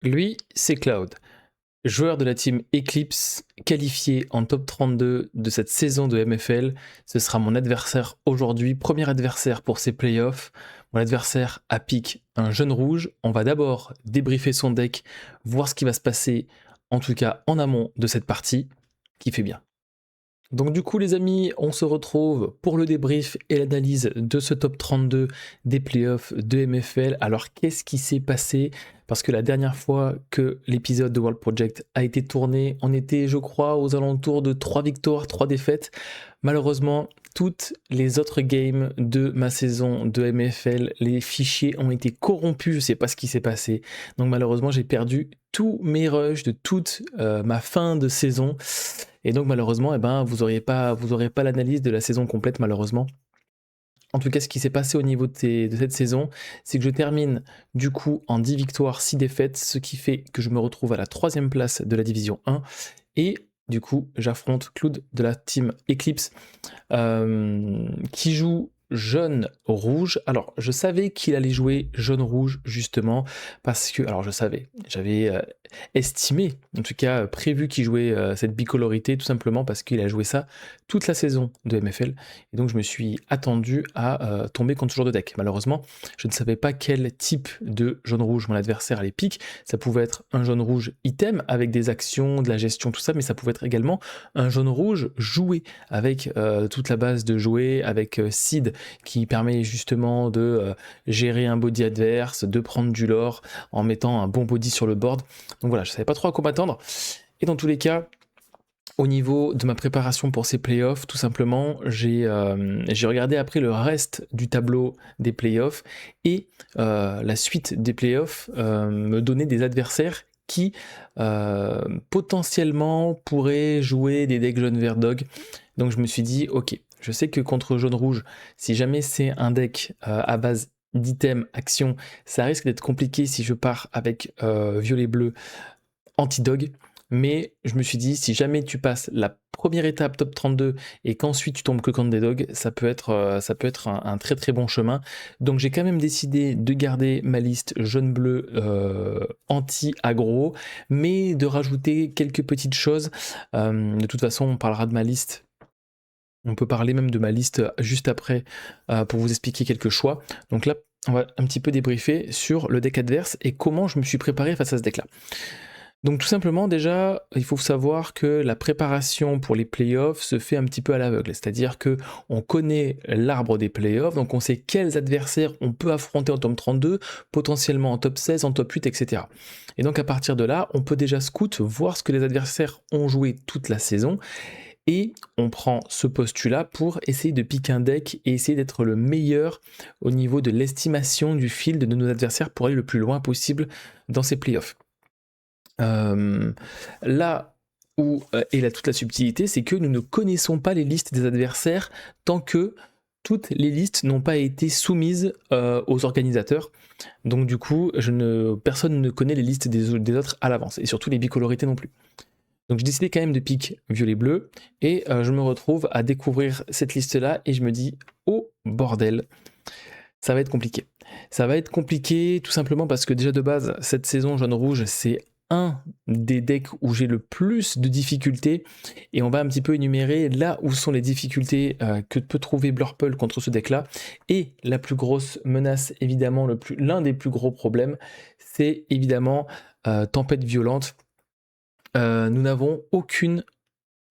Lui, c'est Cloud, joueur de la team Eclipse, qualifié en top 32 de cette saison de MFL. Ce sera mon adversaire aujourd'hui, premier adversaire pour ces playoffs. Mon adversaire a pick un jeune rouge. On va d'abord débriefer son deck, voir ce qui va se passer, en tout cas en amont de cette partie, qui fait bien. Donc du coup les amis, on se retrouve pour le débrief et l'analyse de ce top 32 des playoffs de MFL. Alors qu'est-ce qui s'est passé? Parce que la dernière fois que l'épisode de World Project a été tourné, on était je crois aux alentours de 3 victoires, 3 défaites. Malheureusement, toutes les autres games de ma saison de MFL, les fichiers ont été corrompus, je sais pas ce qui s'est passé. Donc malheureusement j'ai perdu tous mes rushs de toute ma fin de saison. Et donc malheureusement, vous aurez pas l'analyse de la saison complète malheureusement. En tout cas, ce qui s'est passé au niveau de cette saison, c'est que je termine du coup en 10 victoires, 6 défaites, ce qui fait que je me retrouve à la 3e place de la division 1. Et du coup, j'affronte Cloud de la team Eclipse, qui joue jaune-rouge. Alors, je savais qu'il allait jouer jaune-rouge, justement, parce que... Alors, je savais, j'avais estimé, en tout cas prévu qu'il jouait cette bicolorité, tout simplement parce qu'il a joué ça toute la saison de MFL. Et donc, je me suis attendu à tomber contre ce genre de deck. Malheureusement, je ne savais pas quel type de jaune-rouge mon adversaire allait pick. Ça pouvait être un jaune-rouge item, avec des actions, de la gestion, tout ça, mais ça pouvait être également un jaune-rouge joué, avec toute la base de jouer, avec Seed qui permet justement de gérer un body adverse, de prendre du lore en mettant un bon body sur le board. Donc voilà, je savais pas trop à quoi m'attendre. Et dans tous les cas, au niveau de ma préparation pour ces playoffs, tout simplement, j'ai regardé après le reste du tableau des playoffs et la suite des playoffs me donnait des adversaires qui potentiellement pourraient jouer des decks jaune vert dog. Donc je me suis dit, ok, je sais que contre jaune rouge, si jamais c'est un deck à base d'items, actions, ça risque d'être compliqué si je pars avec violet bleu anti-dog. Mais je me suis dit, si jamais tu passes la première étape top 32 et qu'ensuite tu tombes que contre des dogs, ça peut être un très très bon chemin. Donc j'ai quand même décidé de garder ma liste jaune-bleu anti-aggro, mais de rajouter quelques petites choses. De toute façon, on parlera de ma liste. On peut parler même de ma liste juste après pour vous expliquer quelques choix. Donc là, on va un petit peu débriefer sur le deck adverse et comment je me suis préparé face à ce deck-là. Donc tout simplement déjà, il faut savoir que la préparation pour les playoffs se fait un petit peu à l'aveugle, c'est-à-dire que on connaît l'arbre des playoffs, donc on sait quels adversaires on peut affronter en top 32, potentiellement en top 16, en top 8, etc. Et donc à partir de là, on peut déjà scout, voir ce que les adversaires ont joué toute la saison, et on prend ce postulat pour essayer de piquer un deck et essayer d'être le meilleur au niveau de l'estimation du field de nos adversaires pour aller le plus loin possible dans ces playoffs. Là où est toute la subtilité, c'est que nous ne connaissons pas les listes des adversaires tant que toutes les listes n'ont pas été soumises aux organisateurs. Donc du coup, personne ne connaît les listes des autres à l'avance, et surtout les bicolorités non plus. Donc j'ai décidé quand même de pick violet-bleu, et je me retrouve à découvrir cette liste-là, et je me dis, oh bordel, ça va être compliqué. Ça va être compliqué tout simplement parce que déjà de base, cette saison jaune-rouge, c'est un des decks où j'ai le plus de difficultés, et on va un petit peu énumérer là où sont les difficultés que peut trouver Blurple contre ce deck là. Et la plus grosse menace, évidemment, l'un des plus gros problèmes, c'est évidemment Tempête Violente. Nous n'avons aucune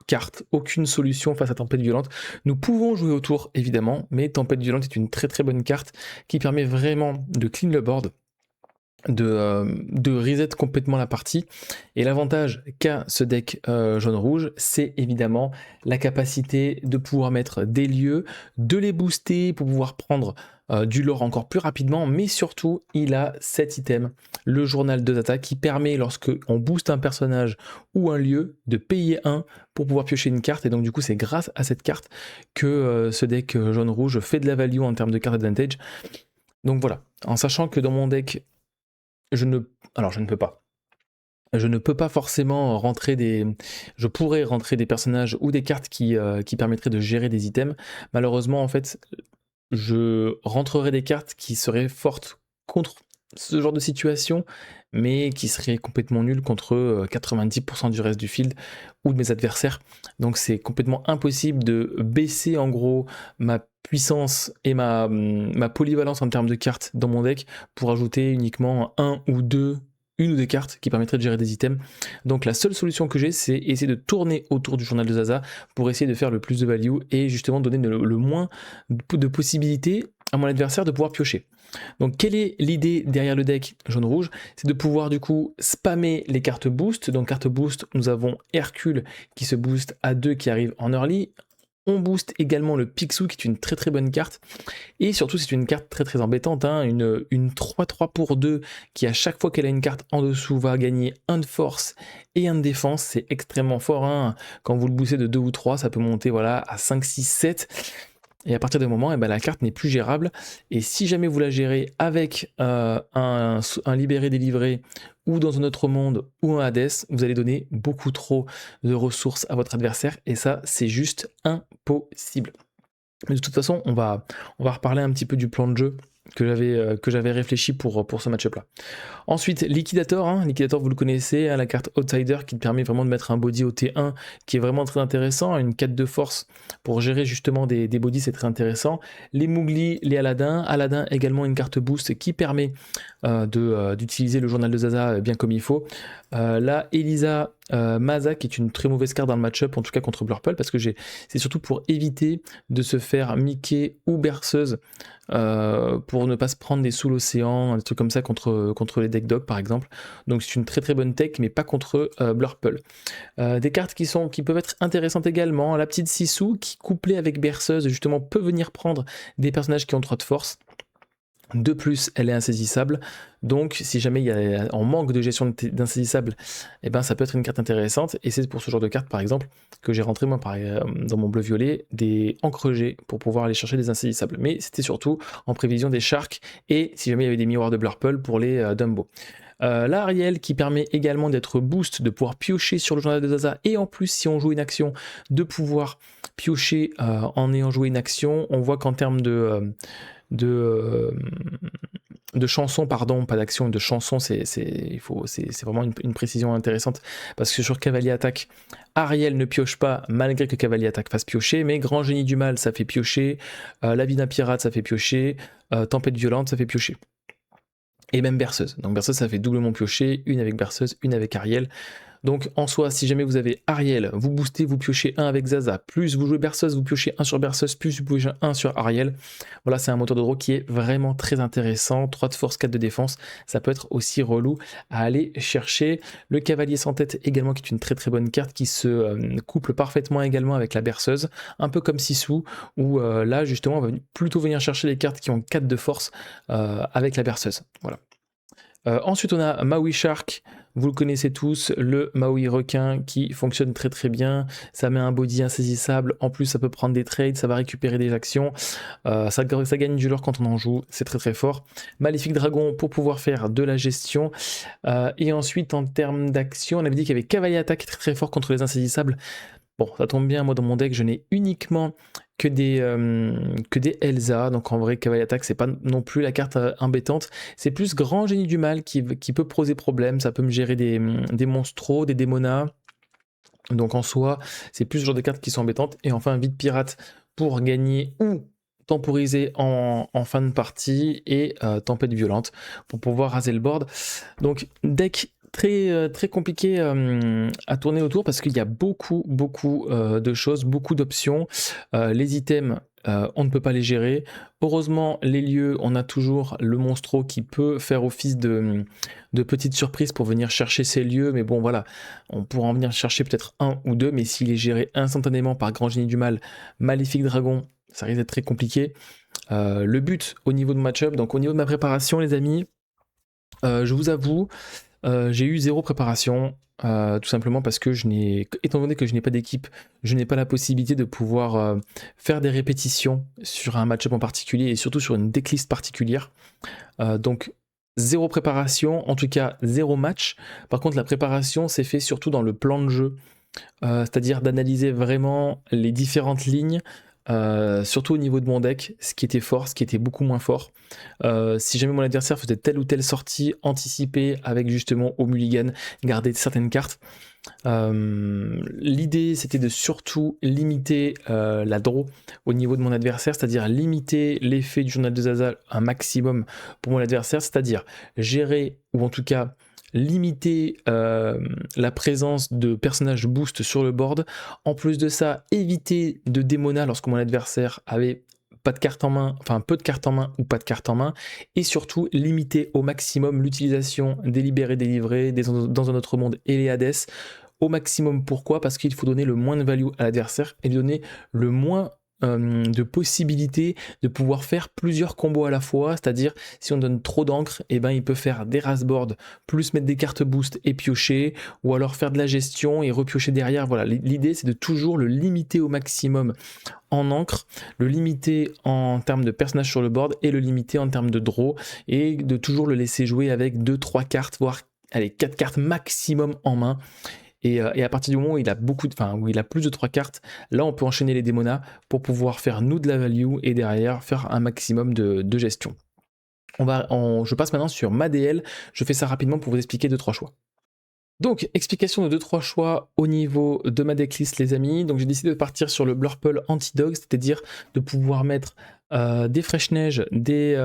carte, aucune solution face à Tempête Violente. Nous pouvons jouer autour évidemment, mais Tempête Violente est une très très bonne carte qui permet vraiment de clean le board, de reset complètement la partie. Et l'avantage qu'a ce deck jaune-rouge, c'est évidemment la capacité de pouvoir mettre des lieux, de les booster pour pouvoir prendre du lore encore plus rapidement, mais surtout il a cet item, le journal de data, qui permet, lorsque on booste un personnage ou un lieu, de payer 1 pour pouvoir piocher une carte. Et donc du coup c'est grâce à cette carte que ce deck jaune-rouge fait de la value en termes de card advantage. Donc voilà, en sachant que dans mon deck, je ne peux pas. Je ne peux pas forcément je pourrais rentrer des personnages ou des cartes qui permettraient de gérer des items. Malheureusement, en fait, je rentrerai des cartes qui seraient fortes contre ce genre de situation, mais qui serait complètement nul contre 90% du reste du field ou de mes adversaires. Donc c'est complètement impossible de baisser en gros ma puissance et ma polyvalence en termes de cartes dans mon deck pour ajouter uniquement une ou deux cartes qui permettraient de gérer des items. Donc la seule solution que j'ai, c'est essayer de tourner autour du journal de Zaza pour essayer de faire le plus de value et justement donner le moins de possibilités à mon adversaire de pouvoir piocher. Donc quelle est l'idée derrière le deck jaune-rouge? C'est de pouvoir du coup spammer les cartes boost. Donc carte boost, nous avons Hercule qui se booste à 2 qui arrive en early. On booste également le Picsou qui est une très très bonne carte. Et surtout c'est une carte très très embêtante, hein, une 3-3 pour 2 qui à chaque fois qu'elle a une carte en dessous va gagner un de force et un de défense. C'est extrêmement fort, hein. Quand vous le boostez de 2 ou 3, ça peut monter voilà, à 5, 6, 7. Et à partir de moment, la carte n'est plus gérable. Et si jamais vous la gérez avec un libéré délivré ou dans un autre monde ou un Hades, vous allez donner beaucoup trop de ressources à votre adversaire. Et ça, c'est juste impossible. Mais de toute façon, on va reparler un petit peu du plan de jeu que j'avais réfléchi pour ce match-up-là. Ensuite, Liquidator. Hein. Liquidator, vous le connaissez, hein, la carte Outsider qui te permet vraiment de mettre un body au T1 qui est vraiment très intéressant. Une 4 de force pour gérer justement des bodies, c'est très intéressant. Les Mowgli, les Aladdin. Aladdin également une carte boost qui permet d'utiliser le journal de Zaza bien comme il faut. Là, Elisa Maza qui est une très mauvaise carte dans le match-up, en tout cas contre Blurple, parce que c'est surtout pour éviter de se faire Mickey ou Berceuse pour ne pas se prendre des sous l'océan, des trucs comme ça contre les deck dogs par exemple. Donc c'est une très très bonne tech, mais pas contre Blurple. Des cartes qui peuvent être intéressantes également. La petite Sissou qui couplée avec Berceuse justement peut venir prendre des personnages qui ont 3 de force. De plus, elle est insaisissable, donc si jamais on manque de gestion d'insaisissable, ça peut être une carte intéressante, et c'est pour ce genre de carte par exemple que j'ai rentré moi dans mon bleu-violet des encre G pour pouvoir aller chercher des insaisissables, mais c'était surtout en prévision des sharks, et si jamais il y avait des miroirs de Blurple pour les Dumbo. Là, Ariel qui permet également d'être boost, de pouvoir piocher sur le journal de Zaza, et en plus si on joue une action, de pouvoir piocher en ayant joué une action. On voit qu'en termes de chansons, pardon, pas d'action, de chansons, c'est vraiment une précision intéressante, parce que sur Cavalier Attaque, Ariel ne pioche pas malgré que Cavalier Attaque fasse piocher, mais Grand Génie du Mal ça fait piocher, La Vie d'un Pirate ça fait piocher, Tempête Violente ça fait piocher. Et même Berceuse. Donc Berceuse ça fait doublement piocher, une avec Berceuse, une avec Ariel. Donc en soi, si jamais vous avez Ariel, vous boostez, vous piochez 1 avec Zaza, plus vous jouez Berceuse, vous piochez 1 sur Berceuse, plus vous piochez 1 sur Ariel. Voilà, c'est un moteur de draw qui est vraiment très intéressant. 3 de force, 4 de défense, ça peut être aussi relou à aller chercher. Le Cavalier sans tête également, qui est une très très bonne carte, qui se couple parfaitement également avec la Berceuse, un peu comme Sissou, où là justement on va plutôt venir chercher les cartes qui ont 4 de force avec la Berceuse. Voilà. Ensuite on a Maui Shark, vous le connaissez tous, le Maui requin qui fonctionne très très bien, ça met un body insaisissable, en plus ça peut prendre des trades, ça va récupérer des actions, ça gagne du lore quand on en joue, c'est très très fort. Maléfique Dragon pour pouvoir faire de la gestion, et ensuite en termes d'action, on avait dit qu'il y avait Cavalier Attaque très très fort contre les insaisissables. Bon, ça tombe bien, moi dans mon deck je n'ai uniquement que des Elsa, donc en vrai Cavalier Attaque c'est pas non plus la carte embêtante, c'est plus Grand Génie du Mal qui peut poser problème, ça peut me gérer des monstros, des démonas, donc en soi c'est plus ce genre de cartes qui sont embêtantes. Et enfin Vide Pirate pour gagner ou temporiser en fin de partie, et Tempête Violente pour pouvoir raser le board. Donc deck très, très compliqué à tourner autour, parce qu'il y a beaucoup de choses, beaucoup d'options. Les items, on ne peut pas les gérer. Heureusement, les lieux, on a toujours le monstro qui peut faire office de petite surprise pour venir chercher ces lieux, mais bon voilà, on pourra en venir chercher peut-être 1 ou 2, mais s'il est géré instantanément par Grand Génie du Mal, Maléfique Dragon, ça risque d'être très compliqué. Le but au niveau de match-up, donc au niveau de ma préparation les amis, je vous avoue, j'ai eu 0 préparation, tout simplement parce que étant donné que je n'ai pas d'équipe, je n'ai pas la possibilité de pouvoir faire des répétitions sur un match-up en particulier, et surtout sur une decklist particulière. Donc 0 préparation, en tout cas 0 match. Par contre la préparation s'est fait surtout dans le plan de jeu, c'est-à-dire d'analyser vraiment les différentes lignes, surtout au niveau de mon deck, ce qui était fort, ce qui était beaucoup moins fort. Si jamais mon adversaire faisait telle ou telle sortie anticipée avec justement au mulligan, garder certaines cartes. L'idée c'était de surtout limiter la draw au niveau de mon adversaire, c'est-à-dire limiter l'effet du journal de Zaza un maximum pour mon adversaire, c'est-à-dire gérer ou en tout cas limiter la présence de personnages boost sur le board. En plus de ça, éviter de démona lorsque mon adversaire avait pas de carte en main, enfin peu de cartes en main ou pas de cartes en main, et surtout limiter au maximum l'utilisation des libérés délivrés dans un autre monde et les Hades au maximum. Pourquoi? Parce qu'il faut donner le moins de value à l'adversaire et lui donner le moins de possibilités de pouvoir faire plusieurs combos à la fois, c'est-à-dire si on donne trop d'encre, et ben il peut faire des rasboards, plus mettre des cartes boost et piocher, ou alors faire de la gestion et repiocher derrière. Voilà, l'idée c'est de toujours le limiter au maximum en encre, le limiter en termes de personnages sur le board et le limiter en termes de draw, et de toujours le laisser jouer avec 2-3 cartes, voire allez 4 cartes maximum en main. Et à partir du moment où il a où il a plus de 3 cartes, là on peut enchaîner les démonas pour pouvoir faire nous de la value et derrière faire un maximum de gestion. Je passe maintenant sur ma DL, je fais ça rapidement pour vous expliquer 2-3 choix. Donc, explication de 2-3 choix au niveau de ma decklist les amis. Donc j'ai décidé de partir sur le Blurple Anti-Dog, c'est-à-dire de pouvoir mettre des Fraîche-Neige, des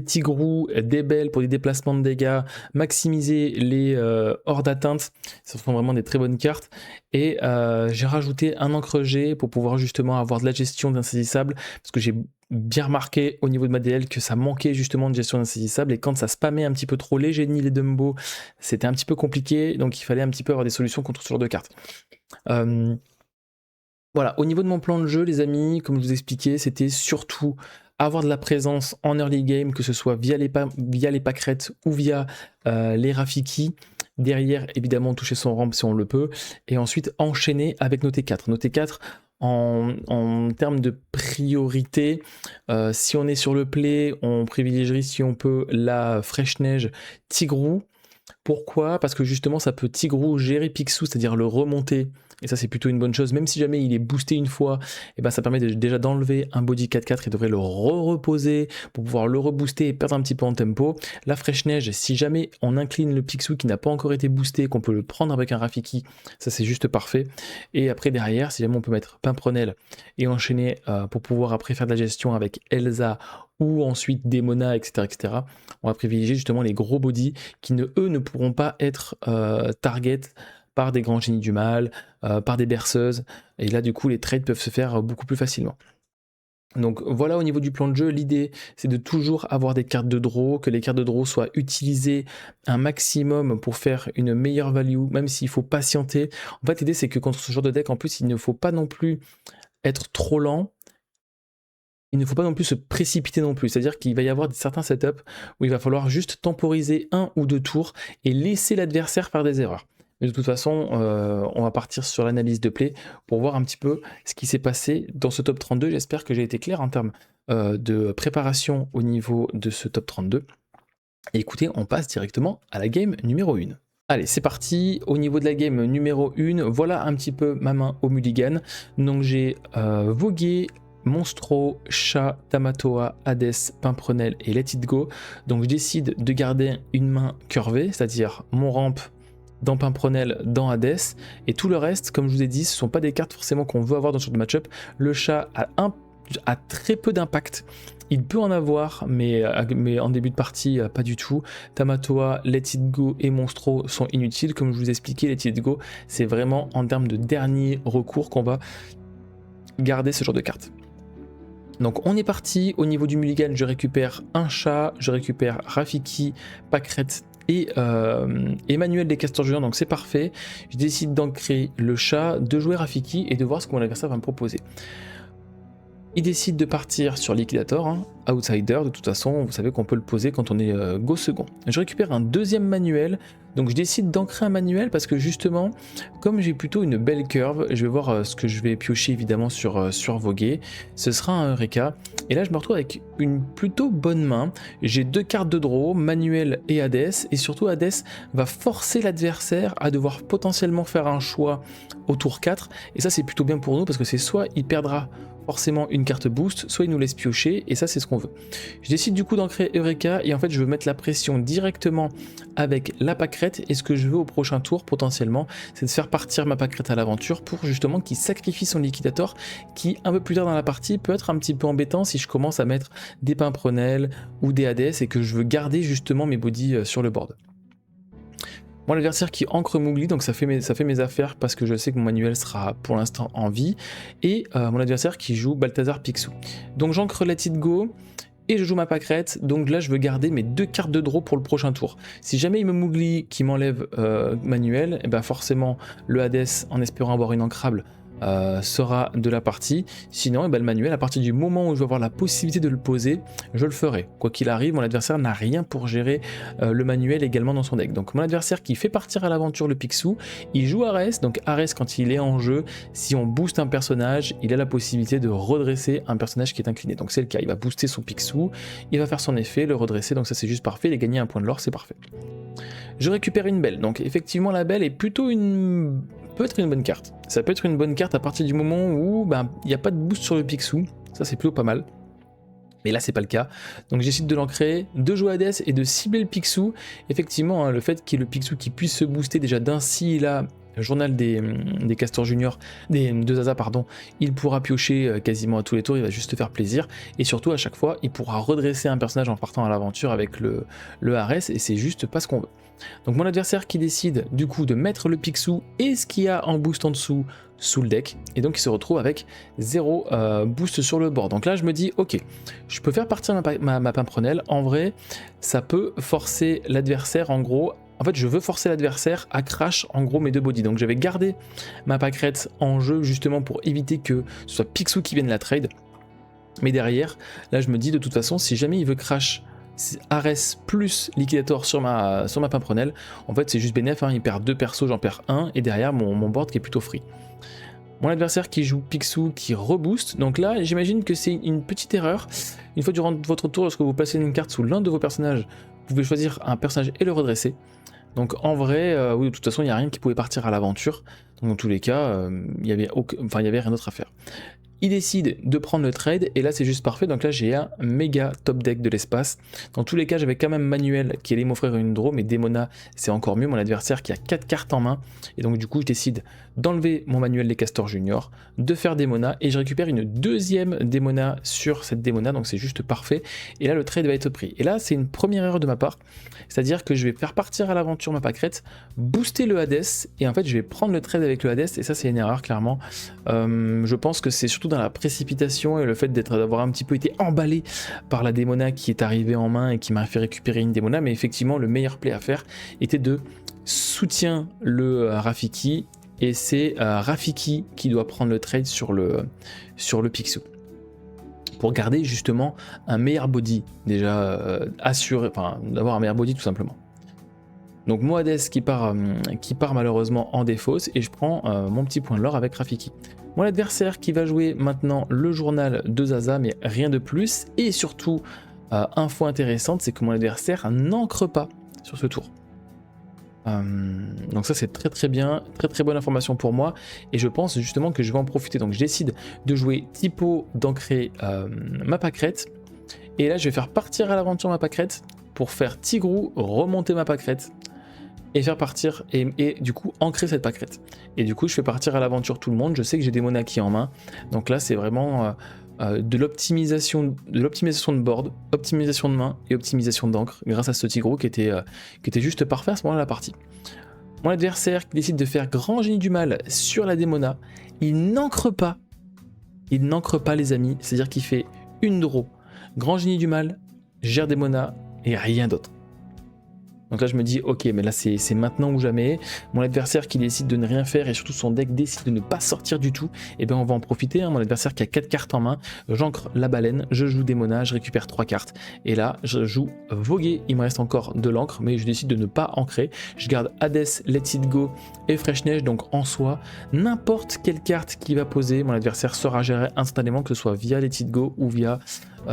Tigrous, des Belles pour des déplacements de dégâts, maximiser les hors d'atteinte, ce sont vraiment des très bonnes cartes. Et j'ai rajouté un encre G pour pouvoir justement avoir de la gestion d'insaisissable, parce que j'ai bien remarqué au niveau de ma DL que ça manquait justement de gestion d'insaisissable, et quand ça spammait un petit peu trop les génies, les Dumbo, c'était un petit peu compliqué, donc il fallait un petit peu avoir des solutions contre ce genre de cartes. Voilà, au niveau de mon plan de jeu, les amis, comme je vous expliquais, c'était surtout avoir de la présence en early game, que ce soit via les pâquerettes ou via les Rafiki. Derrière, évidemment, toucher son ramp si on le peut. Et ensuite, enchaîner avec nos T4. Nos T4, en termes de priorité, si on est sur le play, on privilégierait, si on peut, la Fraîche-Neige Tigrou. Pourquoi? Parce que justement, ça peut Tigrou gérer Picsou, c'est-à-dire le remonter. Et ça, c'est plutôt une bonne chose. Même si jamais il est boosté une fois, et ben ça permet déjà d'enlever un body 4-4 et devrait le reposer pour pouvoir le rebooster et perdre un petit peu en tempo. La Fraîche-Neige, si jamais on incline le Picsou qui n'a pas encore été boosté, qu'on peut le prendre avec un Rafiki, ça c'est juste parfait. Et après, derrière, si jamais on peut mettre Pimprenel et enchaîner pour pouvoir après faire de la gestion avec Elsa ou ensuite Démona, etc., etc., on va privilégier justement les gros body qui, eux, ne pourront pas être target par des grands génies du mal, par des berceuses, et là du coup les trades peuvent se faire beaucoup plus facilement. Donc voilà, au niveau du plan de jeu, l'idée c'est de toujours avoir des cartes de draw, que les cartes de draw soient utilisées un maximum pour faire une meilleure value, même s'il faut patienter. En fait, l'idée c'est que contre ce genre de deck, en plus, il ne faut pas non plus être trop lent, il ne faut pas non plus se précipiter non plus, c'est-à-dire qu'il va y avoir certains setups où il va falloir juste temporiser 1 ou 2 tours et laisser l'adversaire faire des erreurs. Mais de toute façon, on va partir sur l'analyse de play pour voir un petit peu ce qui s'est passé dans ce top 32. J'espère que j'ai été clair en termes de préparation au niveau de ce top 32. Et écoutez, on passe directement à la game numéro 1. Allez, c'est parti. Au niveau de la game numéro 1, voilà un petit peu ma main au mulligan. Donc j'ai vogué, Monstro, Chat, Tamatoa, Hades, Pimprenel et Let It Go. Donc je décide de garder une main curvée, c'est-à-dire mon ramp dans Pimprenel, dans Hades, et tout le reste, comme je vous ai dit, ce ne sont pas des cartes forcément qu'on veut avoir dans ce genre de match-up. Le Chat a très peu d'impact. Il peut en avoir, mais en début de partie, pas du tout. Tamatoa, Let It Go et Monstro sont inutiles. Comme je vous ai expliqué, Let It Go, c'est vraiment en termes de dernier recours qu'on va garder ce genre de cartes. Donc on est parti, au niveau du mulligan, je récupère un Chat, je récupère Rafiki, Pâquerette et Emmanuel des Castors Juniors, donc c'est parfait. Je décide d'ancrer le Chat, de jouer Rafiki et de voir ce que mon adversaire va me proposer. Il décide de partir sur Liquidator, hein, Outsider, de toute façon, vous savez qu'on peut le poser quand on est go second. Je récupère un deuxième manuel, donc je décide d'ancrer un manuel parce que justement, comme j'ai plutôt une belle curve, je vais voir ce que je vais piocher évidemment sur Voguer, ce sera un Eureka, et là je me retrouve avec une plutôt bonne main, j'ai 2 cartes de draw, manuel et Hades, et surtout Hades va forcer l'adversaire à devoir potentiellement faire un choix au tour 4, et ça c'est plutôt bien pour nous parce que c'est soit il perdra forcément une carte boost, soit il nous laisse piocher, et ça c'est ce qu'on veut. Je décide du coup d'ancrer Eureka, et en fait je veux mettre la pression directement avec la pâquerette, et ce que je veux au prochain tour potentiellement, c'est de faire partir ma pâquerette à l'aventure pour justement qu'il sacrifie son liquidator, qui un peu plus tard dans la partie peut être un petit peu embêtant si je commence à mettre des pimprenelles ou des Hades, et que je veux garder justement mes bodies sur le board. Moi l'adversaire qui ancre Mowgli, donc ça fait mes affaires parce que je sais que mon manuel sera pour l'instant en vie, et mon adversaire qui joue Balthazar Picsou. Donc j'ancre Let It Go, et je joue ma pâquerette, donc là je veux garder mes 2 cartes de draw pour le prochain tour. Si jamais il me Mowgli qui m'enlève manuel, et ben forcément le Hades, en espérant avoir une ancrable, sera de la partie. Sinon, le manuel, à partir du moment où je vais avoir la possibilité de le poser, je le ferai. Quoi qu'il arrive, mon adversaire n'a rien pour gérer le manuel également dans son deck. Donc mon adversaire qui fait partir à l'aventure le Picsou, il joue Ares. Donc Ares, quand il est en jeu, si on booste un personnage, il a la possibilité de redresser un personnage qui est incliné. Donc c'est le cas, il va booster son Picsou, il va faire son effet, le redresser, donc ça c'est juste parfait, il a gagné un point de l'or, c'est parfait. Je récupère une belle, donc effectivement la belle est plutôt peut être une bonne carte. Ça peut être une bonne carte à partir du moment où il n'y a pas de boost sur le Picsou, ça c'est plutôt pas mal. Mais là c'est pas le cas, donc j'essaie de l'ancrer, de jouer Hades et de cibler le Picsou. Effectivement, hein, le fait qu'il y ait le Picsou qui puisse se booster déjà d'un si là, le journal des castors juniors, de Zaza pardon, il pourra piocher quasiment à tous les tours, il va juste faire plaisir, et surtout à chaque fois il pourra redresser un personnage en partant à l'aventure avec le Ares, et c'est juste pas ce qu'on veut. Donc mon adversaire qui décide du coup de mettre le Picsou et ce qu'il y a en boost en dessous sous le deck, et donc il se retrouve avec 0 boost sur le board. Donc là je me dis ok, je peux faire partir ma pimprenelle, en vrai ça peut forcer l'adversaire en gros. En fait, je veux forcer l'adversaire à crash en gros mes 2 bodies. Donc je vais garder ma pâquerette en jeu justement pour éviter que ce soit Picsou qui vienne la trade. Mais derrière, là je me dis de toute façon, si jamais il veut crash Ares plus Liquidator sur ma pimprenelle, en fait c'est juste bénéf, hein, il perd 2 persos, j'en perds 1, et derrière mon board qui est plutôt free. Mon adversaire qui joue Picsou qui rebooste, donc là j'imagine que c'est une petite erreur. Une fois durant votre tour, lorsque vous placez une carte sous l'un de vos personnages, vous pouvez choisir un personnage et le redresser. Donc en vrai, oui, de toute façon, il n'y a rien qui pouvait partir à l'aventure. Donc dans tous les cas, il n'y avait rien d'autre à faire. Il décide de prendre le trade, et là c'est juste parfait. Donc là j'ai un méga top deck de l'espace. Dans tous les cas, j'avais quand même Manuel qui allait m'offrir une draw, mais Demona c'est encore mieux. Mon adversaire qui a 4 cartes en main, et donc du coup je décide d'enlever mon Manuel des Castors Junior, de faire Demona, et je récupère une deuxième Demona sur cette Demona, donc c'est juste parfait. Et là le trade va être pris. Et là c'est une première erreur de ma part, c'est-à-dire que je vais faire partir à l'aventure ma pâquerette, booster le Hades, et en fait je vais prendre le trade avec le Hades, et ça c'est une erreur clairement. Je pense que c'est surtout dans la précipitation et le fait d'avoir un petit peu été emballé par la Demona qui est arrivée en main et qui m'a fait récupérer une Demona, mais effectivement le meilleur play à faire était de soutien le Rafiki, et c'est Rafiki qui doit prendre le trade sur le Picsou pour garder justement un meilleur body, déjà assuré, enfin d'avoir un meilleur body tout simplement. Donc moi Hades qui part malheureusement en défausse, et je prends mon petit point de l'or avec Rafiki. Mon adversaire qui va jouer maintenant le journal de Zaza, mais rien de plus, et surtout info intéressante, c'est que mon adversaire n'ancre pas sur ce tour. Donc ça c'est très bien, très bonne information pour moi, et je pense justement que je vais en profiter. Donc je décide de jouer Typo, d'ancrer ma pâquerette, et là je vais faire partir à l'aventure ma pâquerette pour faire Tigrou, remonter ma pâquerette et faire partir, et du coup ancrer cette pâquerette. Et du coup je fais partir à l'aventure tout le monde. Je sais que j'ai des monaki en main, donc là c'est vraiment de l'optimisation de board, optimisation de main et optimisation d'encre grâce à ce Tigrou qui était juste parfait à ce moment de la partie. Mon adversaire qui décide de faire grand génie du mal sur la Demona, il n'ancre pas les amis, c'est-à-dire qu'il fait une draw, grand génie du mal, gère Demona et rien d'autre. Donc là je me dis ok, mais là c'est maintenant ou jamais. Mon adversaire qui décide de ne rien faire et surtout son deck décide de ne pas sortir du tout, et bien on va en profiter, hein. Mon adversaire qui a 4 cartes en main, j'ancre la baleine, je joue Démona, je récupère 3 cartes, et là je joue Voguer, il me reste encore de l'encre, mais je décide de ne pas ancrer, je garde Hades, Let It Go et Fresh Neige, donc en soi, n'importe quelle carte qui va poser, mon adversaire sera géré instantanément, que ce soit via Let It Go ou via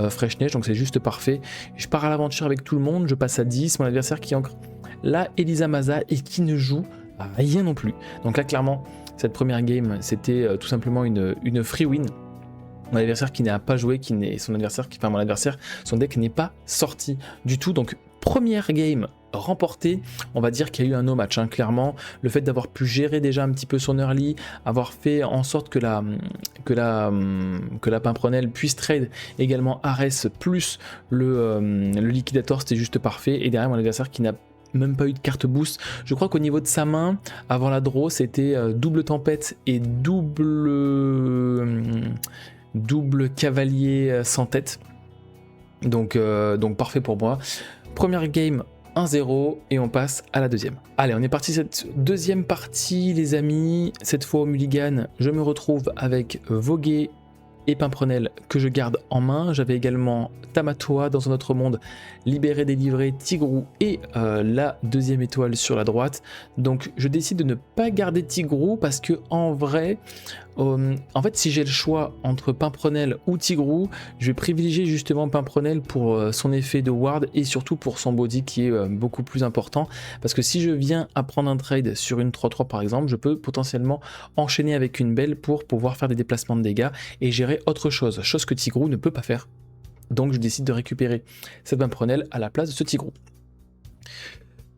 Fresh Neige, donc c'est juste parfait. Je pars à l'aventure avec tout le monde, je passe à 10, mon adversaire qui ancre la Elisa Maza et qui ne joue à rien non plus. Donc là clairement, cette première game, c'était tout simplement une free win. Mon adversaire qui n'a pas joué, mon adversaire, son deck n'est pas sorti du tout. Donc première game remportée, on va dire qu'il y a eu un no match, hein. Clairement, le fait d'avoir pu gérer déjà un petit peu son early, avoir fait en sorte que la Pimprenelle puisse trade également Ares plus le liquidator, c'était juste parfait. Et derrière mon adversaire qui n'a même pas eu de carte boost. Je crois qu'au niveau de sa main, avant la draw, c'était double tempête et double cavalier sans tête. Donc parfait pour moi. Première game 1-0 et on passe à la deuxième. Allez, on est parti cette deuxième partie les amis. Cette fois au mulligan, je me retrouve avec Voguer et Pimprenelle que je garde en main. J'avais également Tamatoa dans un autre monde, Libéré, Délivré, Tigrou et la deuxième étoile sur la droite. Donc je décide de ne pas garder Tigrou parce que en vrai, en fait si j'ai le choix entre Pimprenelle ou Tigrou, je vais privilégier justement Pimprenelle pour son effet de ward et surtout pour son body qui est beaucoup plus important. Parce que si je viens à prendre un trade sur une 3-3 par exemple, je peux potentiellement enchaîner avec une belle pour pouvoir faire des déplacements de dégâts et gérer autre chose que Tigrou ne peut pas faire. Donc je décide de récupérer cette Pimprenelle à la place de ce Tigrou.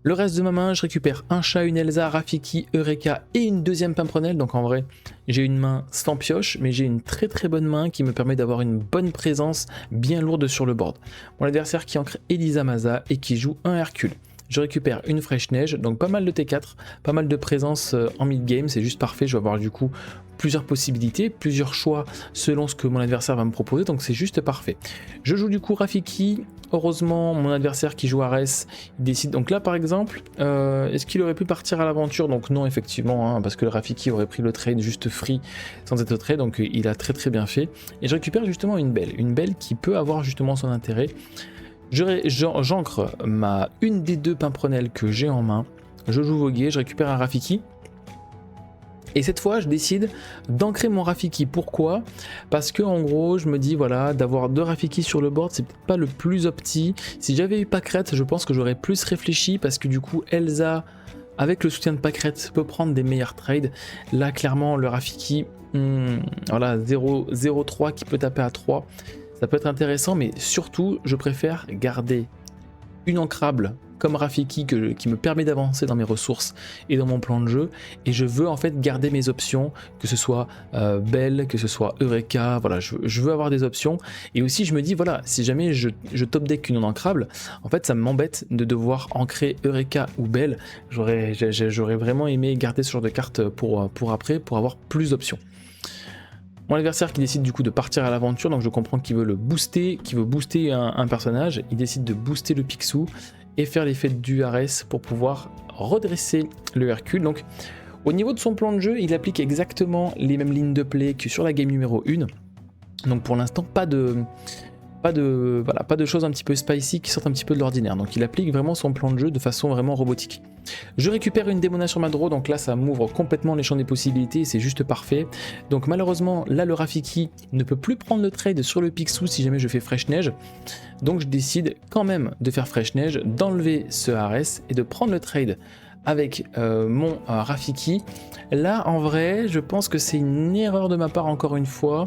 Le reste de ma main, je récupère un chat, une Elsa, Rafiki, Eureka et une deuxième Pimprenelle. Donc en vrai, j'ai une main sans pioche, mais j'ai une très très bonne main qui me permet d'avoir une bonne présence bien lourde sur le board. Mon adversaire qui ancre Elisa Maza et qui joue un Hercule. Je récupère une Fresh Neige, donc pas mal de T4, pas mal de présence en mid-game, c'est juste parfait. Je vais avoir du coup plusieurs possibilités, plusieurs choix selon ce que mon adversaire va me proposer, donc c'est juste parfait. Je joue du coup Rafiki. Heureusement, mon adversaire qui joue Ares, il décide. Donc là, par exemple, est-ce qu'il aurait pu partir à l'aventure? Donc non, effectivement, hein, parce que le Rafiki aurait pris le trade juste free sans être trade, donc il a très très bien fait. Et je récupère justement une belle qui peut avoir justement son intérêt. J'ancre une des deux Pimprenelles que j'ai en main. Je joue Voguer, je récupère un Rafiki. Et cette fois, je décide d'ancrer mon Rafiki. Pourquoi? Parce que en gros, je me dis voilà, d'avoir deux Rafiki sur le board, c'est peut-être pas le plus opti. Si j'avais eu Pâquerette, je pense que j'aurais plus réfléchi parce que du coup, Elsa, avec le soutien de Pâquerette, peut prendre des meilleurs trades. Là, clairement, le Rafiki, voilà, 0-0-3 qui peut taper à 3. Ça peut être intéressant, mais surtout, je préfère garder une ancrable comme Rafiki qui me permet d'avancer dans mes ressources et dans mon plan de jeu. Et je veux en fait garder mes options, que ce soit Belle, que ce soit Eureka. Voilà, je veux avoir des options. Et aussi, je me dis, voilà, si jamais je top deck une non ancrable, en fait, ça m'embête de devoir ancrer Eureka ou Belle. J'aurais vraiment aimé garder ce genre de carte pour après, pour avoir plus d'options. Mon adversaire qui décide du coup de partir à l'aventure, donc je comprends qu'il veut le booster, qu'il veut booster un personnage, il décide de booster le Picsou et faire l'effet du Ares pour pouvoir redresser le Hercule. Donc au niveau de son plan de jeu, il applique exactement les mêmes lignes de play que sur la game numéro 1. Donc pour l'instant, pas de choses un petit peu spicy qui sortent un petit peu de l'ordinaire. Donc il applique vraiment son plan de jeu de façon vraiment robotique. Je récupère une Démona sur ma draw, donc là ça m'ouvre complètement les champs des possibilités, c'est juste parfait. Donc malheureusement là le Rafiki ne peut plus prendre le trade sur le Picsou si jamais je fais Fresh Neige. Donc je décide quand même de faire Fresh Neige, d'enlever ce Ares et de prendre le trade avec mon Rafiki. Là en vrai je pense que c'est une erreur de ma part encore une fois.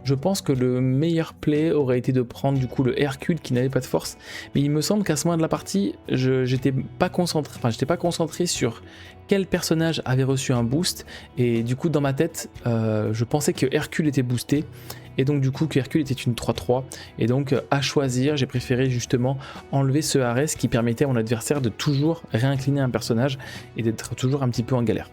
Je pense que le meilleur play aurait été de prendre du coup le Hercule qui n'avait pas de force, mais il me semble qu'à ce moment de la partie j'étais pas concentré sur quel personnage avait reçu un boost, et du coup dans ma tête je pensais que Hercule était boosté, et donc du coup que Hercule était une 3-3, et donc à choisir j'ai préféré justement enlever ce Ares qui permettait à mon adversaire de toujours réincliner un personnage et d'être toujours un petit peu en galère.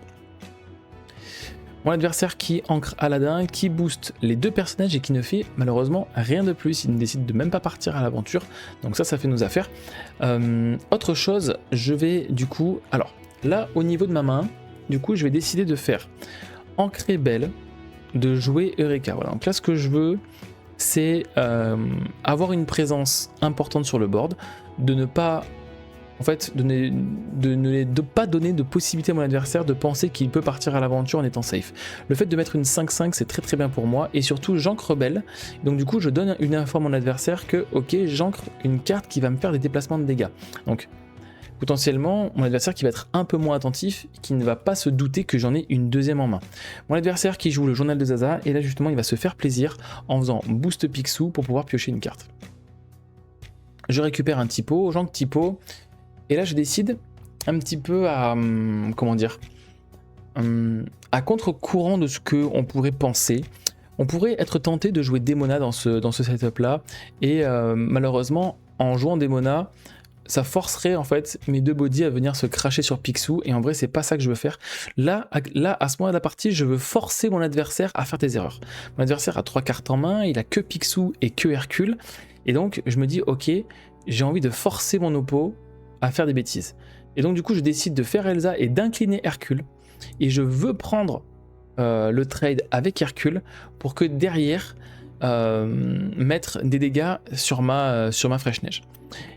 Mon adversaire qui ancre Aladdin, qui booste les 2 personnages et qui ne fait malheureusement rien de plus. Il ne décide de même pas partir à l'aventure. Donc ça fait nos affaires. Autre chose, je vais du coup... Alors là, au niveau de ma main, du coup, je vais décider de faire ancrer Belle, de jouer Eureka. Voilà. Donc là, ce que je veux, c'est avoir une présence importante sur le board, de ne pas... En fait, de ne pas donner de possibilité à mon adversaire de penser qu'il peut partir à l'aventure en étant safe. Le fait de mettre une 5-5, c'est très très bien pour moi. Et surtout, j'ancre Belle. Donc du coup, je donne une info à mon adversaire que, ok, j'ancre une carte qui va me faire des déplacements de dégâts. Donc, potentiellement, mon adversaire qui va être un peu moins attentif, qui ne va pas se douter que j'en ai une deuxième en main. Mon adversaire qui joue le journal de Zaza, et là justement, il va se faire plaisir en faisant boost Picsou pour pouvoir piocher une carte. Je récupère un typo, j'ancre typo. Et là, je décide un petit peu à, comment dire, à contre-courant de ce qu'on pourrait penser. On pourrait être tenté de jouer Démona dans ce setup-là. Et malheureusement, en jouant Démona, ça forcerait en fait mes 2 bodies à venir se cracher sur Picsou. Et en vrai, c'est pas ça que je veux faire. Là, à ce moment de la partie, je veux forcer mon adversaire à faire des erreurs. Mon adversaire a 3 cartes en main, il a que Picsou et que Hercule. Et donc, je me dis, ok, j'ai envie de forcer mon oppo à faire des bêtises. Et donc du coup je décide de faire Elsa et d'incliner Hercule, et je veux prendre le trade avec Hercule pour que derrière mettre des dégâts sur ma Fraîche Neige.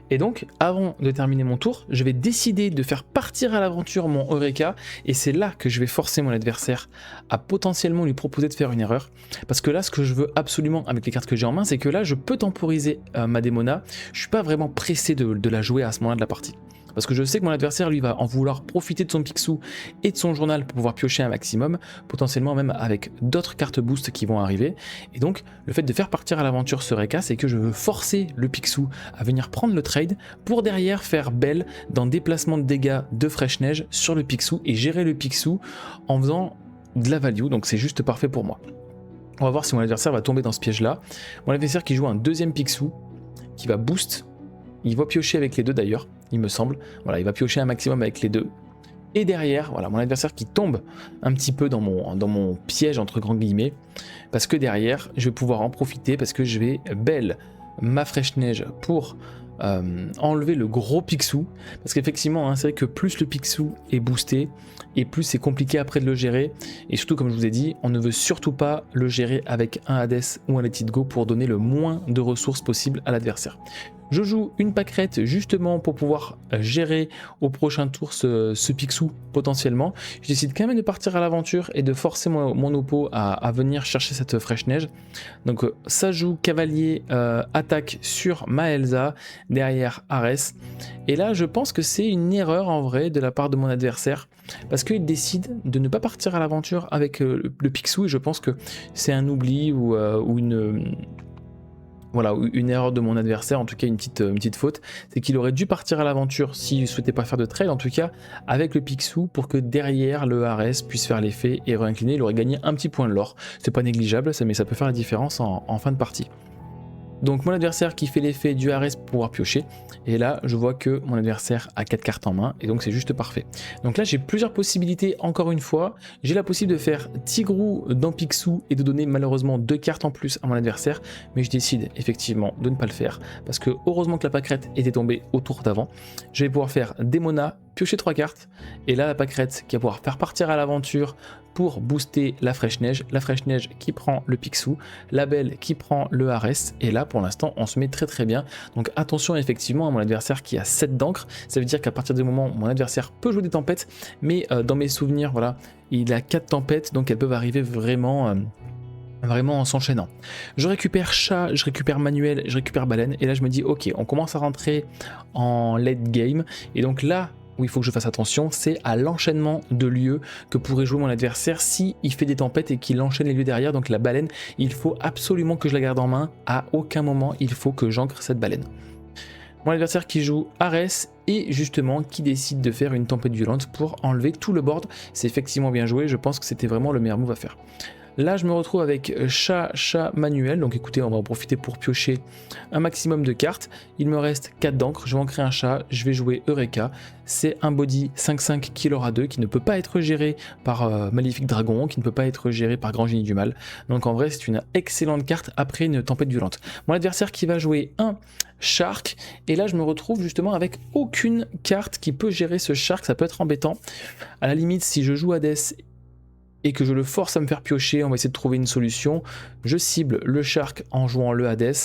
Et donc avant de terminer mon tour, je vais décider de faire partir à l'aventure mon Eureka, et c'est là que je vais forcer mon adversaire à potentiellement lui proposer de faire une erreur, parce que là ce que je veux absolument avec les cartes que j'ai en main, c'est que là je peux temporiser ma Démona. Je suis pas vraiment pressé de la jouer à ce moment-là de la partie, parce que je sais que mon adversaire lui va en vouloir profiter de son Picsou et de son journal pour pouvoir piocher un maximum, potentiellement même avec d'autres cartes boost qui vont arriver. Et donc le fait de faire partir à l'aventure ce Eureka, c'est que je veux forcer le Picsou à venir prendre le trade pour derrière faire Belle dans déplacement de dégâts de Fraîche Neige sur le Picsou et gérer le Picsou en faisant de la value. Donc c'est juste parfait pour moi. On va voir si mon adversaire va tomber dans ce piège là. Mon adversaire qui joue un deuxième Picsou qui va boost. Il va piocher avec les 2 d'ailleurs, il me semble. Voilà, il va piocher un maximum avec les 2. Et derrière, voilà, mon adversaire qui tombe un petit peu dans mon piège entre grands guillemets, parce que derrière, je vais pouvoir en profiter, parce que je vais Belle ma Fraîche Neige pour enlever le gros Picsou, parce qu'effectivement, hein, c'est vrai que plus le Picsou est boosté, et plus c'est compliqué après de le gérer, et surtout comme je vous ai dit, on ne veut surtout pas le gérer avec un Hades ou un Let It Go pour donner le moins de ressources possible à l'adversaire. Je joue une pâquerette justement pour pouvoir gérer au prochain tour ce Picsou potentiellement. Je décide quand même de partir à l'aventure et de forcer mon oppo à venir chercher cette Fraîche Neige. Donc ça joue cavalier attaque sur ma Elsa, derrière Ares. Et là je pense que c'est une erreur en vrai de la part de mon adversaire, parce qu'il décide de ne pas partir à l'aventure avec le Picsou, et je pense que c'est un oubli ou une... Voilà, une erreur de mon adversaire, en tout cas une petite faute, c'est qu'il aurait dû partir à l'aventure s'il ne souhaitait pas faire de trade, en tout cas avec le Picsou, pour que derrière le Ares puisse faire l'effet et réincliner. Il aurait gagné un petit point de l'or. C'est pas négligeable, mais ça peut faire la différence en fin de partie. Donc mon adversaire qui fait l'effet du Ares pour pouvoir piocher, et là je vois que mon adversaire a 4 cartes en main, et donc c'est juste parfait. Donc là j'ai plusieurs possibilités, encore une fois. J'ai la possibilité de faire Tigrou dans Picsou et de donner malheureusement 2 cartes en plus à mon adversaire, mais je décide effectivement de ne pas le faire, parce que heureusement que la pâquerette était tombée au tour d'avant. Je vais pouvoir faire Démona, piocher 3 cartes, et là la pâquerette qui va pouvoir faire partir à l'aventure pour booster la Fraîche Neige qui prend le Picsou, la Belle qui prend le Ares, et là pour l'instant on se met très très bien. Donc attention effectivement à mon adversaire qui a 7 d'encre, ça veut dire qu'à partir du moment où mon adversaire peut jouer des tempêtes, mais dans mes souvenirs, voilà, il a 4 tempêtes, donc elles peuvent arriver vraiment en s'enchaînant. Je récupère Chat, je récupère Manuel, je récupère Baleine, et là je me dis ok, on commence à rentrer en late game, et donc là où il faut que je fasse attention, c'est à l'enchaînement de lieux que pourrait jouer mon adversaire si il fait des tempêtes et qu'il enchaîne les lieux derrière. Donc la baleine, il faut absolument que je la garde en main. À aucun moment, il faut que j'ancre cette baleine. Mon adversaire qui joue Ares et justement qui décide de faire une tempête violente pour enlever tout le board. C'est effectivement bien joué, je pense que c'était vraiment le meilleur move à faire. Là, je me retrouve avec chat, chat manuel. Donc écoutez, on va en profiter pour piocher un maximum de cartes. Il me reste 4 d'encre. Je vais en créer un chat. Je vais jouer Eureka. C'est un body 5-5 qui l'aura 2, qui ne peut pas être géré par Maléfique Dragon, qui ne peut pas être géré par Grand Génie du Mal. Donc en vrai, c'est une excellente carte après une tempête violente. Mon adversaire qui va jouer un Shark. Et là, je me retrouve justement avec aucune carte qui peut gérer ce Shark. Ça peut être embêtant. À la limite, si je joue Hades et que je le force à me faire piocher, on va essayer de trouver une solution. Je cible le Shark en jouant le Hades.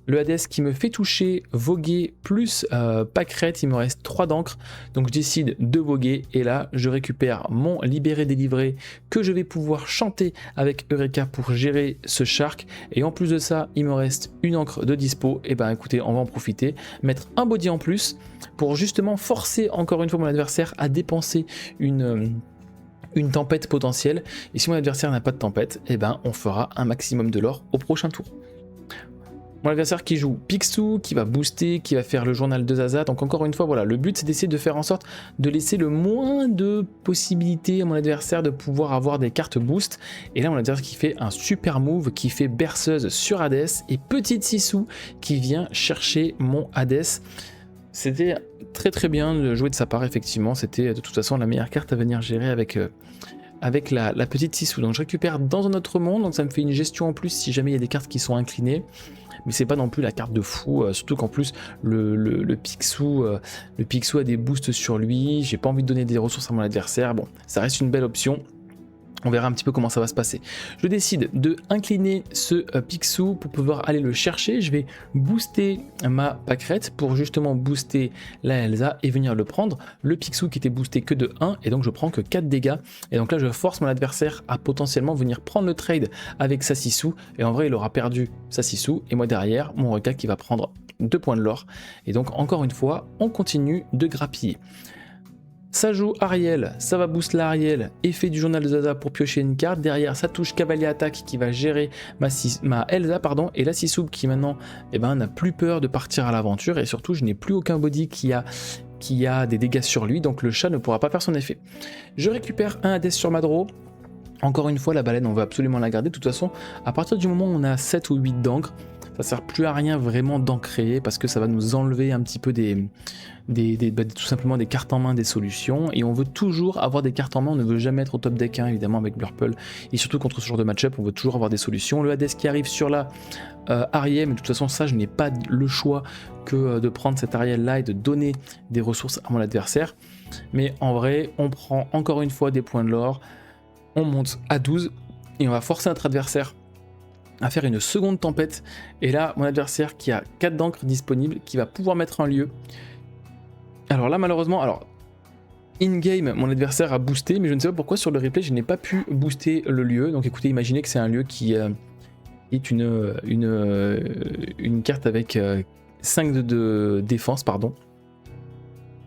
Le Hades qui me fait toucher voguer plus pâquerette, il me reste 3 d'encre. Donc je décide de voguer et là je récupère mon libéré délivré que je vais pouvoir chanter avec Eureka pour gérer ce Shark. Et en plus de ça, il me reste une encre de dispo. Et ben écoutez, on va en profiter, mettre un body en plus pour justement forcer encore une fois mon adversaire à dépenser une tempête potentielle. Et si mon adversaire n'a pas de tempête, et ben on fera un maximum de l'or au prochain tour. Mon adversaire qui joue Picsou, qui va booster, qui va faire le journal de Zaza. Donc encore une fois, voilà, le but c'est d'essayer de faire en sorte de laisser le moins de possibilités à mon adversaire de pouvoir avoir des cartes boost. Et là, mon adversaire qui fait un super move, qui fait berceuse sur Hades, et petite Sissou qui vient chercher mon Hades. C'était très très bien de jouer de sa part, effectivement. C'était de toute façon la meilleure carte à venir gérer avec la petite Sissou. Donc je récupère dans un autre monde, donc ça me fait une gestion en plus si jamais il y a des cartes qui sont inclinées. Mais c'est pas non plus la carte de fou, surtout qu'en plus le Picsou a des boosts sur lui. J'ai pas envie de donner des ressources à mon adversaire. Bon, ça reste une belle option. On verra un petit peu comment ça va se passer. Je décide de incliner ce Picsou pour pouvoir aller le chercher. Je vais booster ma pâquerette pour justement booster la Elsa et venir le prendre. Le Picsou qui était boosté que de 1 et donc je prends que 4 dégâts. Et donc là je force mon adversaire à potentiellement venir prendre le trade avec sa Sissou. Et en vrai il aura perdu sa Sissou et moi derrière mon Eureka qui va prendre 2 points de l'or. Et donc encore une fois on continue de grappiller. Ça joue Ariel, ça va boost la Ariel, effet du journal de Zaza pour piocher une carte. Derrière, ça touche Cavalier Attaque qui va gérer ma Elsa, pardon, et la Sissou qui maintenant n'a plus peur de partir à l'aventure. Et surtout, je n'ai plus aucun body qui a des dégâts sur lui, donc le chat ne pourra pas faire son effet. Je récupère un Hades sur ma draw. Encore une fois, la baleine, on va absolument la garder. De toute façon, à partir du moment où on a 7 ou 8 d'encre, ça sert plus à rien vraiment d'ancrer parce que ça va nous enlever un petit peu tout simplement des cartes en main, des solutions. Et on veut toujours avoir des cartes en main, on ne veut jamais être au top deck 1 évidemment avec Blurple. Et surtout contre ce genre de match-up, on veut toujours avoir des solutions. Le Hades qui arrive sur la Ariel, mais de toute façon ça je n'ai pas le choix que de prendre cette Ariel là et de donner des ressources à mon adversaire. Mais en vrai, on prend encore une fois des points de l'or, on monte à 12 et on va forcer notre adversaire à faire une seconde tempête. Et là, mon adversaire qui a 4 d'encre disponibles, qui va pouvoir mettre un lieu. Alors là, malheureusement, in-game, mon adversaire a boosté, mais je ne sais pas pourquoi sur le replay, je n'ai pas pu booster le lieu. Donc écoutez, imaginez que c'est un lieu qui est une carte avec 5 de défense, pardon.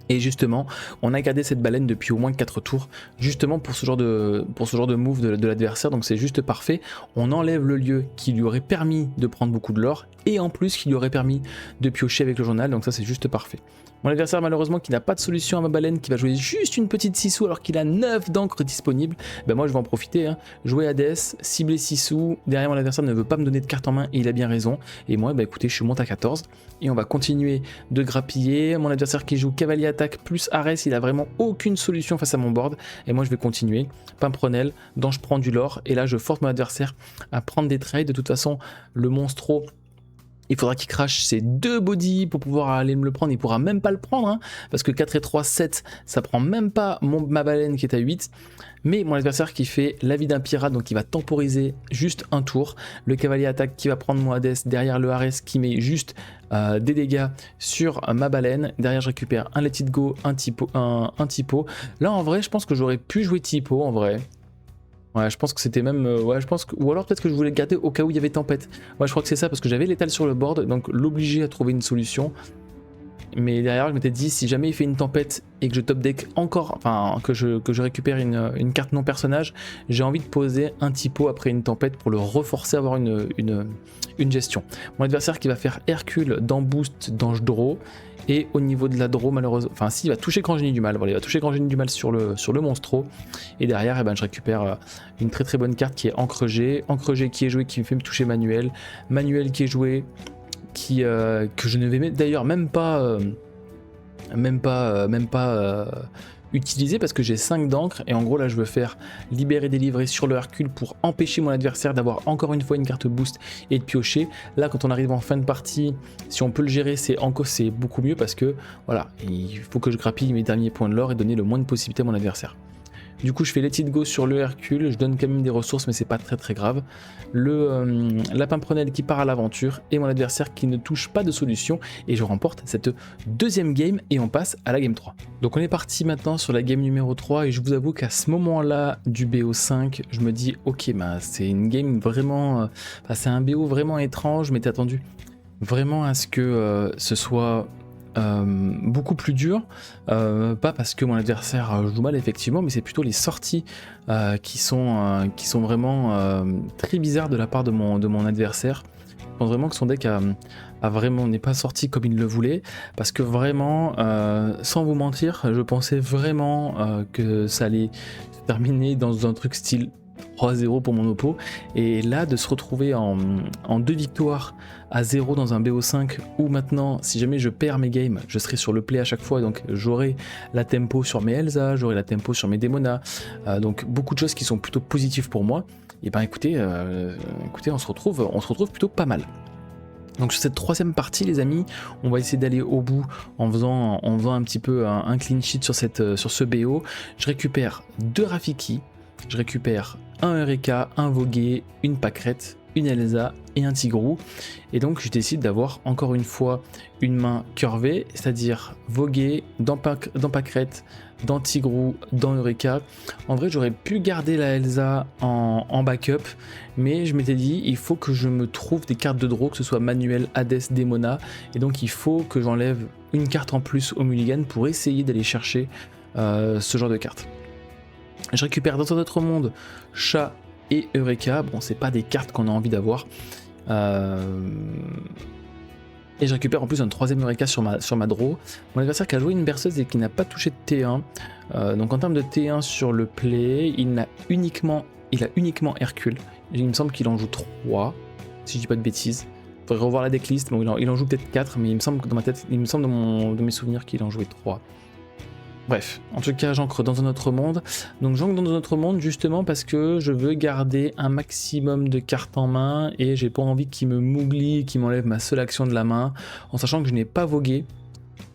Et justement, on a gardé cette baleine depuis au moins 4 tours, justement pour ce genre de move de l'adversaire, donc c'est juste parfait. On enlève le lieu qui lui aurait permis de prendre beaucoup de l'or, et en plus qui lui aurait permis de piocher avec le journal, donc ça c'est juste parfait. Mon adversaire malheureusement qui n'a pas de solution à ma baleine, qui va jouer juste une petite Sissou alors qu'il a 9 d'encre disponible, ben moi je vais en profiter, hein. Jouer Hades, cibler Sissou, derrière mon adversaire ne veut pas me donner de carte en main et il a bien raison, et moi bah écoutez je suis monté à 14, et on va continuer de grappiller. Mon adversaire qui joue Cavalier Attaque plus Ares, il a vraiment aucune solution face à mon board, et moi je vais continuer, Pimprenel, dont je prends du lore, et là je force mon adversaire à prendre des trades. De toute façon le monstro, il faudra qu'il crache ses 2 bodies pour pouvoir aller me le prendre. Il pourra même pas le prendre, hein, parce que 4 et 3, 7, ça prend même pas ma baleine qui est à 8. Mais mon adversaire qui fait la vie d'un pirate, donc il va temporiser juste un tour. Le cavalier attaque qui va prendre mon Hades, derrière le Ares qui met juste des dégâts sur ma baleine. Derrière je récupère un Let It Go, un typo. Là en vrai je pense que j'aurais pu jouer typo en vrai. Ouais, je pense que c'était même... ouais, je pense que... Ou alors peut-être que je voulais le garder au cas où il y avait tempête. Ouais, je crois que c'est ça, parce que j'avais l'étal sur le board, donc l'obliger à trouver une solution. mais derrière je m'étais dit si jamais il fait une tempête et que je top deck encore, enfin que je récupère une carte non personnage, j'ai envie de poser un typo après une tempête pour le reforcer à avoir une gestion. Mon adversaire qui va faire Hercule dans boost, dans draw, et au niveau de la draw malheureusement, enfin si, il va toucher Grand Génie du Mal, voilà, il va toucher Grand Génie du Mal sur le monstro, et derrière eh ben, je récupère une très très bonne carte qui est Encre G qui est joué, qui me fait me toucher Manuel qui est joué, que je ne vais d'ailleurs même pas utiliser parce que j'ai 5 d'encre, et en gros là je veux faire libérer délivrer sur le Hercule pour empêcher mon adversaire d'avoir encore une fois une carte boost et de piocher. Là quand on arrive en fin de partie, si on peut le gérer, c'est beaucoup mieux parce que voilà, il faut que je grappille mes derniers points de l'or et donner le moins de possibilités à mon adversaire. Du coup je fais let it go sur le Hercule, je donne quand même des ressources mais c'est pas très très grave. Le lapin prunelle qui part à l'aventure et mon adversaire qui ne touche pas de solution, et je remporte cette deuxième game et on passe à la game 3. Donc on est parti maintenant sur la game numéro 3 et je vous avoue qu'à ce moment là du BO5 je me dis ok bah, c'est une game vraiment, c'est un BO vraiment étrange, je m'étais attendu vraiment à ce que ce soit beaucoup plus dur, pas parce que mon adversaire joue mal effectivement, mais c'est plutôt les sorties qui sont vraiment très bizarres de la part de mon adversaire. Je pense vraiment que son deck n'est pas sorti comme il le voulait, parce que vraiment, sans vous mentir, je pensais vraiment que ça allait se terminer dans un truc style 3-0 pour mon oppo, et là de se retrouver en 2 victoires à 0 dans un BO5 où maintenant si jamais je perds mes games je serai sur le play à chaque fois, donc j'aurai la tempo sur mes Elsa, j'aurai la tempo sur mes Démona, donc beaucoup de choses qui sont plutôt positives pour moi. Et ben écoutez, on se retrouve plutôt pas mal. Donc sur cette troisième partie les amis, on va essayer d'aller au bout en faisant un petit peu un clean sheet sur ce BO. Je récupère 2 Rafiki, je récupère un Eureka, un Vogué, une Pâquerette, une Elsa et un Tigrou, et donc je décide d'avoir encore une fois une main curvée, c'est-à-dire Vogué dans Pâquerette, dans Tigrou, dans Eureka. En vrai j'aurais pu garder la Elsa en backup, mais je m'étais dit il faut que je me trouve des cartes de draw, que ce soit Manuel, Hades, Démona, et donc il faut que j'enlève une carte en plus au mulligan pour essayer d'aller chercher ce genre de carte. Je récupère dans un autre monde Chat et Eureka, bon c'est pas des cartes qu'on a envie d'avoir, et je récupère en plus un 3ème Eureka sur ma draw. Mon adversaire qui a joué une berceuse et qui n'a pas touché de T1, donc en termes de T1 sur le play, il a uniquement Hercule, il me semble qu'il en joue 3, si je dis pas de bêtises. Faudrait revoir la decklist, bon, il en joue peut-être 4, mais il me semble que dans ma tête, de mes souvenirs qu'il en jouait 3. Bref, en tout cas j'ancre dans un autre monde. Donc j'ancre dans un autre monde justement parce que je veux garder un maximum de cartes en main et j'ai pas envie qu'il me m'oublie, qu'il m'enlève ma seule action de la main, en sachant que je n'ai pas vogué.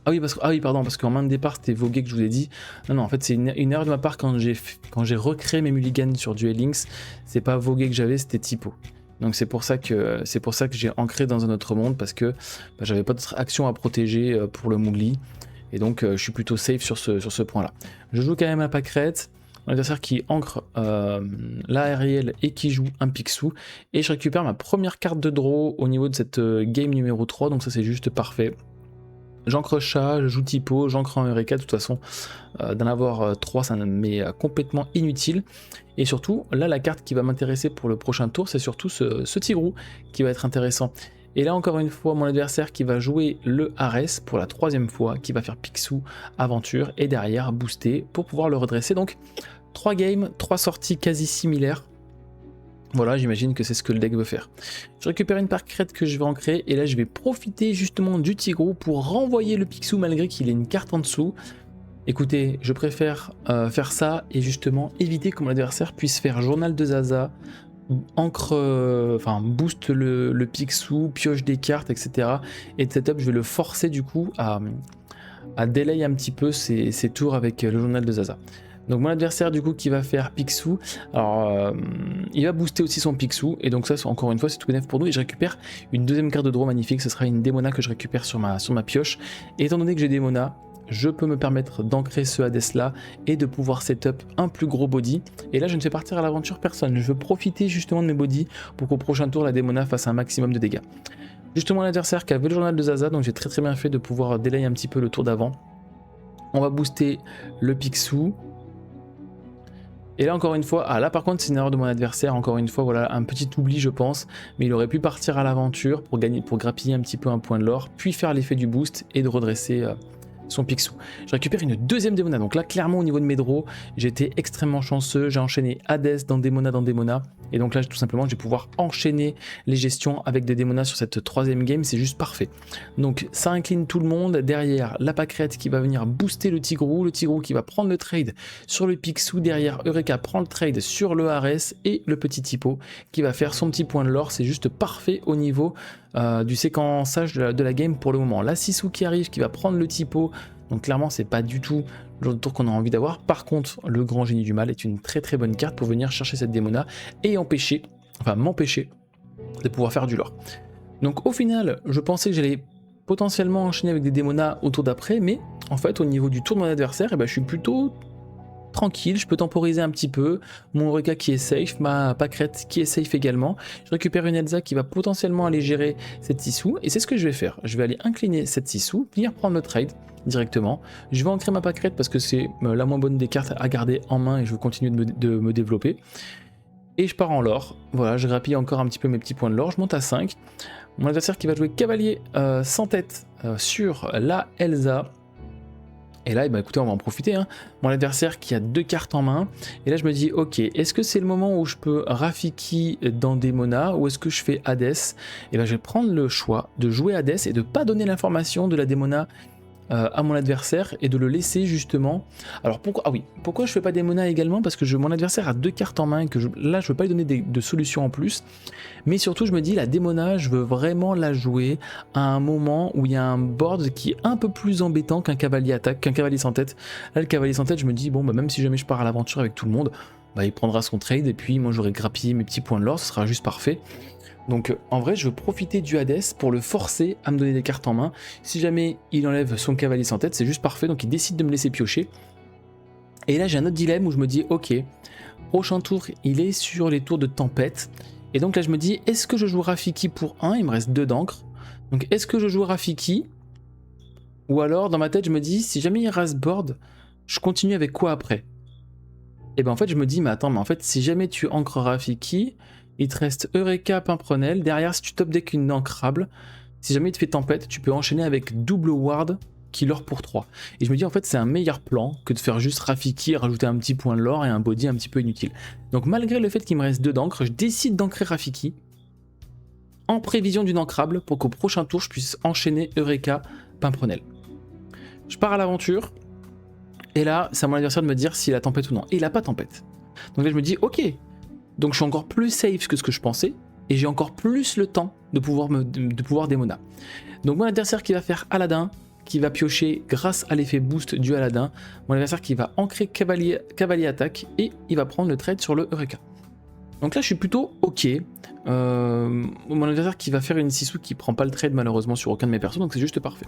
Ah oui, pardon, parce qu'en main de départ c'était vogué que je vous ai dit. Non, en fait c'est une erreur de ma part quand j'ai recréé mes mulligans sur Duel Links, c'est pas vogué que j'avais, c'était typo. Donc c'est pour ça que j'ai ancré dans un autre monde, parce que j'avais pas d'autre action à protéger pour le mougli. Et donc je suis plutôt safe sur ce point là. Je joue quand même un Pâquerette, mon adversaire qui ancre l'Ariel et qui joue un Picsou, et je récupère ma première carte de draw au niveau de cette game numéro 3, donc ça c'est juste parfait. J'ancre Chat, je joue Typo, j'ancre un Eureka, de toute façon d'en avoir 3 ça m'est complètement inutile. Et surtout là la carte qui va m'intéresser pour le prochain tour, c'est surtout ce Tigrou qui va être intéressant. Et là encore une fois mon adversaire qui va jouer le Ares pour la 3ème fois, qui va faire Picsou, Aventure, et derrière booster pour pouvoir le redresser. Donc 3 games, 3 sorties quasi similaires. Voilà, j'imagine que c'est ce que le deck veut faire. Je récupère une Pâquerette que je vais ancrer, et là je vais profiter justement du Tigrou pour renvoyer le Picsou malgré qu'il ait une carte en dessous. Écoutez, je préfère faire ça et justement éviter que mon adversaire puisse faire Journal de Zaza, boost le Picsou, pioche des cartes, etc. Et de setup, je vais le forcer du coup à delay un petit peu ses tours avec le Journal de Zaza. Donc mon adversaire du coup qui va faire Picsou, alors il va booster aussi son Picsou, et donc ça encore une fois c'est tout bénef pour nous, et je récupère une 2ème carte de draw magnifique, ce sera une Démona que je récupère sur ma pioche. Et étant donné que j'ai Démona, je peux me permettre d'ancrer ce Hades là et de pouvoir setup un plus gros body. Et là je ne fais partir à l'aventure personne, je veux profiter justement de mes bodies pour qu'au prochain tour la Démona fasse un maximum de dégâts. justement l'adversaire qui avait le journal de Zaza, donc j'ai très bien fait de pouvoir délayer un petit peu le tour d'avant. On va booster le Picsou. Et là encore une fois, ah là par contre c'est une erreur de mon adversaire, encore une fois voilà un petit oubli je pense, mais il aurait pu partir à l'aventure pour gagner, pour grappiller un petit peu un point de l'or, puis faire l'effet du boost et de redresser son Picsou. Je récupère une deuxième Démona, donc là clairement au niveau de mes draws, j'ai été extrêmement chanceux, j'ai enchaîné Hades dans Démona, et donc là tout simplement je vais pouvoir enchaîner les gestions avec des Démonas sur cette troisième game, c'est juste parfait. Donc ça incline tout le monde, derrière la pâquerette qui va venir booster le Tigrou qui va prendre le trade sur le Picsou, derrière Eureka prend le trade sur le Ares et le petit Tipo qui va faire son petit point de l'or, c'est juste parfait au niveau du séquençage de la game pour le moment. La Sissou qui arrive, qui va prendre le Tipo, donc clairement c'est pas du tout le genre de tour qu'on a envie d'avoir. Par contre le grand génie du mal est une très bonne carte pour venir chercher cette Démona et m'empêcher de pouvoir faire du lore. Donc au final je pensais que j'allais potentiellement enchaîner avec des Démonas au tour d'après, mais en fait au niveau du tour de mon adversaire, je suis plutôt tranquille, je peux temporiser un petit peu, mon Eureka qui est safe, ma pâquerette qui est safe également, je récupère une Elsa qui va potentiellement aller gérer cette Sissou, et c'est ce que je vais faire, je vais aller incliner cette Sissou, venir prendre le trade directement, je vais ancrer ma pâquerette parce que c'est la moins bonne des cartes à garder en main et je veux continuer de me développer, et je pars en lore, voilà, je grappille encore un petit peu mes petits points de lore, je monte à 5, mon adversaire qui va jouer cavalier sans tête sur la Elsa. Et là, écoutez, on va en profiter. Hein. Mon adversaire qui a 2 cartes en main. Et là, je me dis, ok, est-ce que c'est le moment où je peux Rafiki dans Démona ou est-ce que je fais Hades? Et je vais prendre le choix de jouer Hades et de ne pas donner l'information de la Démona à mon adversaire et de le laisser justement. Alors pourquoi, pourquoi je fais pas Démona également? Parce que mon adversaire a 2 cartes en main et que là je veux pas lui donner de solutions en plus, mais surtout je me dis la Démona je veux vraiment la jouer à un moment où il y a un board qui est un peu plus embêtant qu'un cavalier attaque, qu'un cavalier sans tête. Là le cavalier sans tête je me dis bon même si jamais je pars à l'aventure avec tout le monde, il prendra son trade et puis moi j'aurai grappillé mes petits points de l'or, ce sera juste parfait. Donc en vrai je veux profiter du Hades pour le forcer à me donner des cartes en main. Si jamais il enlève son cavalier sans tête, c'est juste parfait, donc il décide de me laisser piocher. Et là j'ai un autre dilemme où je me dis ok, prochain tour il est sur les tours de tempête. Et donc là je me dis est-ce que je joue Rafiki pour 1, il me reste 2 d'encre. Donc est-ce que je joue Rafiki? Ou alors dans ma tête je me dis si jamais il rase board, je continue avec quoi après? Et en fait je me dis mais attends mais en fait si jamais tu ancres Rafiki, il te reste Eureka, Pimprenel. Derrière, si tu top deck une ancrable, si jamais il te fait tempête, tu peux enchaîner avec double ward killer pour 3. Et je me dis en fait c'est un meilleur plan que de faire juste Rafiki, rajouter un petit point de lore et un body un petit peu inutile. Donc malgré le fait qu'il me reste 2 d'encre, je décide d'ancrer Rafiki en prévision d'une ancrable pour qu'au prochain tour je puisse enchaîner Eureka, Pimprenel. Je pars à l'aventure et là c'est à mon adversaire de me dire s'il a tempête ou non. Et il a pas tempête. Donc là je me dis ok. Donc je suis encore plus safe que ce que je pensais, et j'ai encore plus le temps de pouvoir Démona. Donc mon adversaire qui va faire Aladdin, qui va piocher grâce à l'effet boost du Aladdin, mon adversaire qui va ancrer cavalier attaque, et il va prendre le trade sur le Eureka. Donc là je suis plutôt ok. Mon adversaire qui va faire une Sissou qui prend pas le trade malheureusement sur aucun de mes persos, donc c'est juste parfait.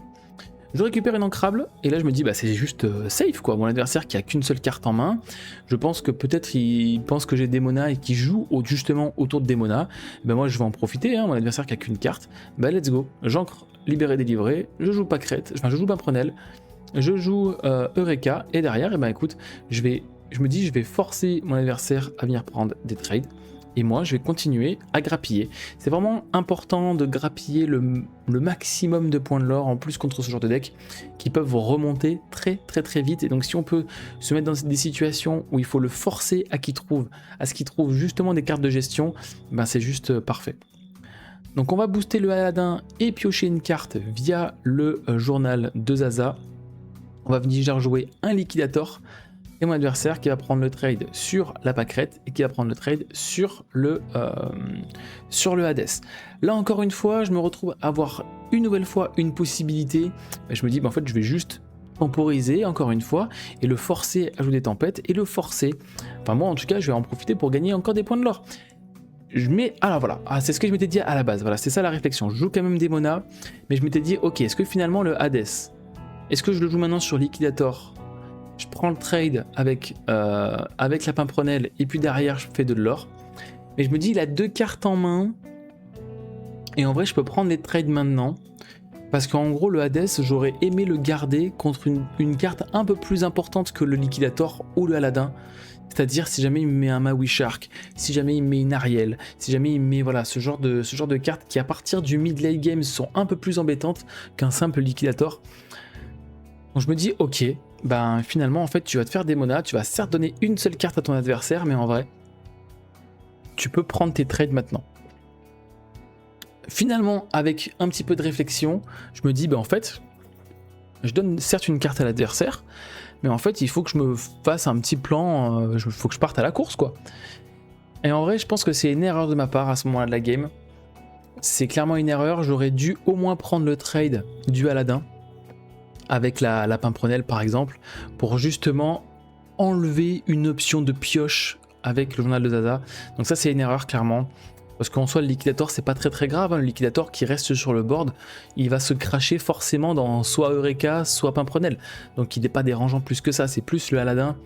Je récupère une ancrable, et là je me dis bah c'est juste safe quoi, mon adversaire qui a qu'une seule carte en main, je pense que peut-être il pense que j'ai Démona et qu'il joue justement autour de Démona, moi je vais en profiter, hein, mon adversaire qui a qu'une carte, let's go, j'ancre libéré délivré, je joue pâquerette, je joue Pimprenel, je joue Eureka, et derrière, écoute, je me dis je vais forcer mon adversaire à venir prendre des trades, et moi je vais continuer à grappiller. C'est vraiment important de grappiller le maximum de points de l'or en plus contre ce genre de deck qui peuvent remonter très vite, et donc si on peut se mettre dans des situations où il faut le forcer à ce qu'il trouve justement des cartes de gestion, c'est juste parfait. Donc on va booster le Aladdin et piocher une carte via le journal de Zaza. On va venir jouer un liquidator et mon adversaire qui va prendre le trade sur la pâquerette et qui va prendre le trade sur le Hades. Là encore une fois, je me retrouve à avoir une nouvelle fois une possibilité. Je me dis, en fait, je vais juste temporiser encore une fois et le forcer à jouer des tempêtes et le forcer. Enfin, moi en tout cas, je vais en profiter pour gagner encore des points de l'or. Alors voilà, c'est ce que je m'étais dit à la base. Voilà, c'est ça la réflexion. Je joue quand même Démona, mais je m'étais dit, ok, est-ce que finalement le Hades, est-ce que je le joue maintenant sur Liquidator? Je prends le trade avec la Pimprenel et puis derrière je fais de l'or. Mais je me dis il a 2 cartes en main. Et en vrai, je peux prendre les trades maintenant. Parce qu'en gros, le Hades, j'aurais aimé le garder contre une carte un peu plus importante que le Liquidator ou le Aladdin. C'est-à-dire si jamais il me met un Maui Shark, si jamais il me met une Ariel, si jamais il me met voilà, ce genre de cartes qui à partir du mid-late game sont un peu plus embêtantes qu'un simple Liquidator. Donc je me dis ok, ben finalement en fait tu vas te faire des monas, tu vas certes donner une seule carte à ton adversaire, mais en vrai, tu peux prendre tes trades maintenant. Finalement, avec un petit peu de réflexion, je me dis, bah en fait, je donne certes une carte à l'adversaire, mais en fait, il faut que je me fasse un petit plan, il faut que je parte à la course, quoi. Et en vrai, je pense que c'est une erreur de ma part à ce moment-là de la game. C'est clairement une erreur, j'aurais dû au moins prendre le trade du Aladdin, avec la Pimprenelle par exemple, pour justement enlever une option de pioche avec le journal de Zaza. Donc ça, c'est une erreur, clairement. Parce qu'en soi, le Liquidator, c'est pas très grave. Hein. Le Liquidator qui reste sur le board, il va se cracher forcément dans soit Eureka, soit Pimprenelle. Donc il n'est pas dérangeant plus que ça. C'est plus le Aladdin.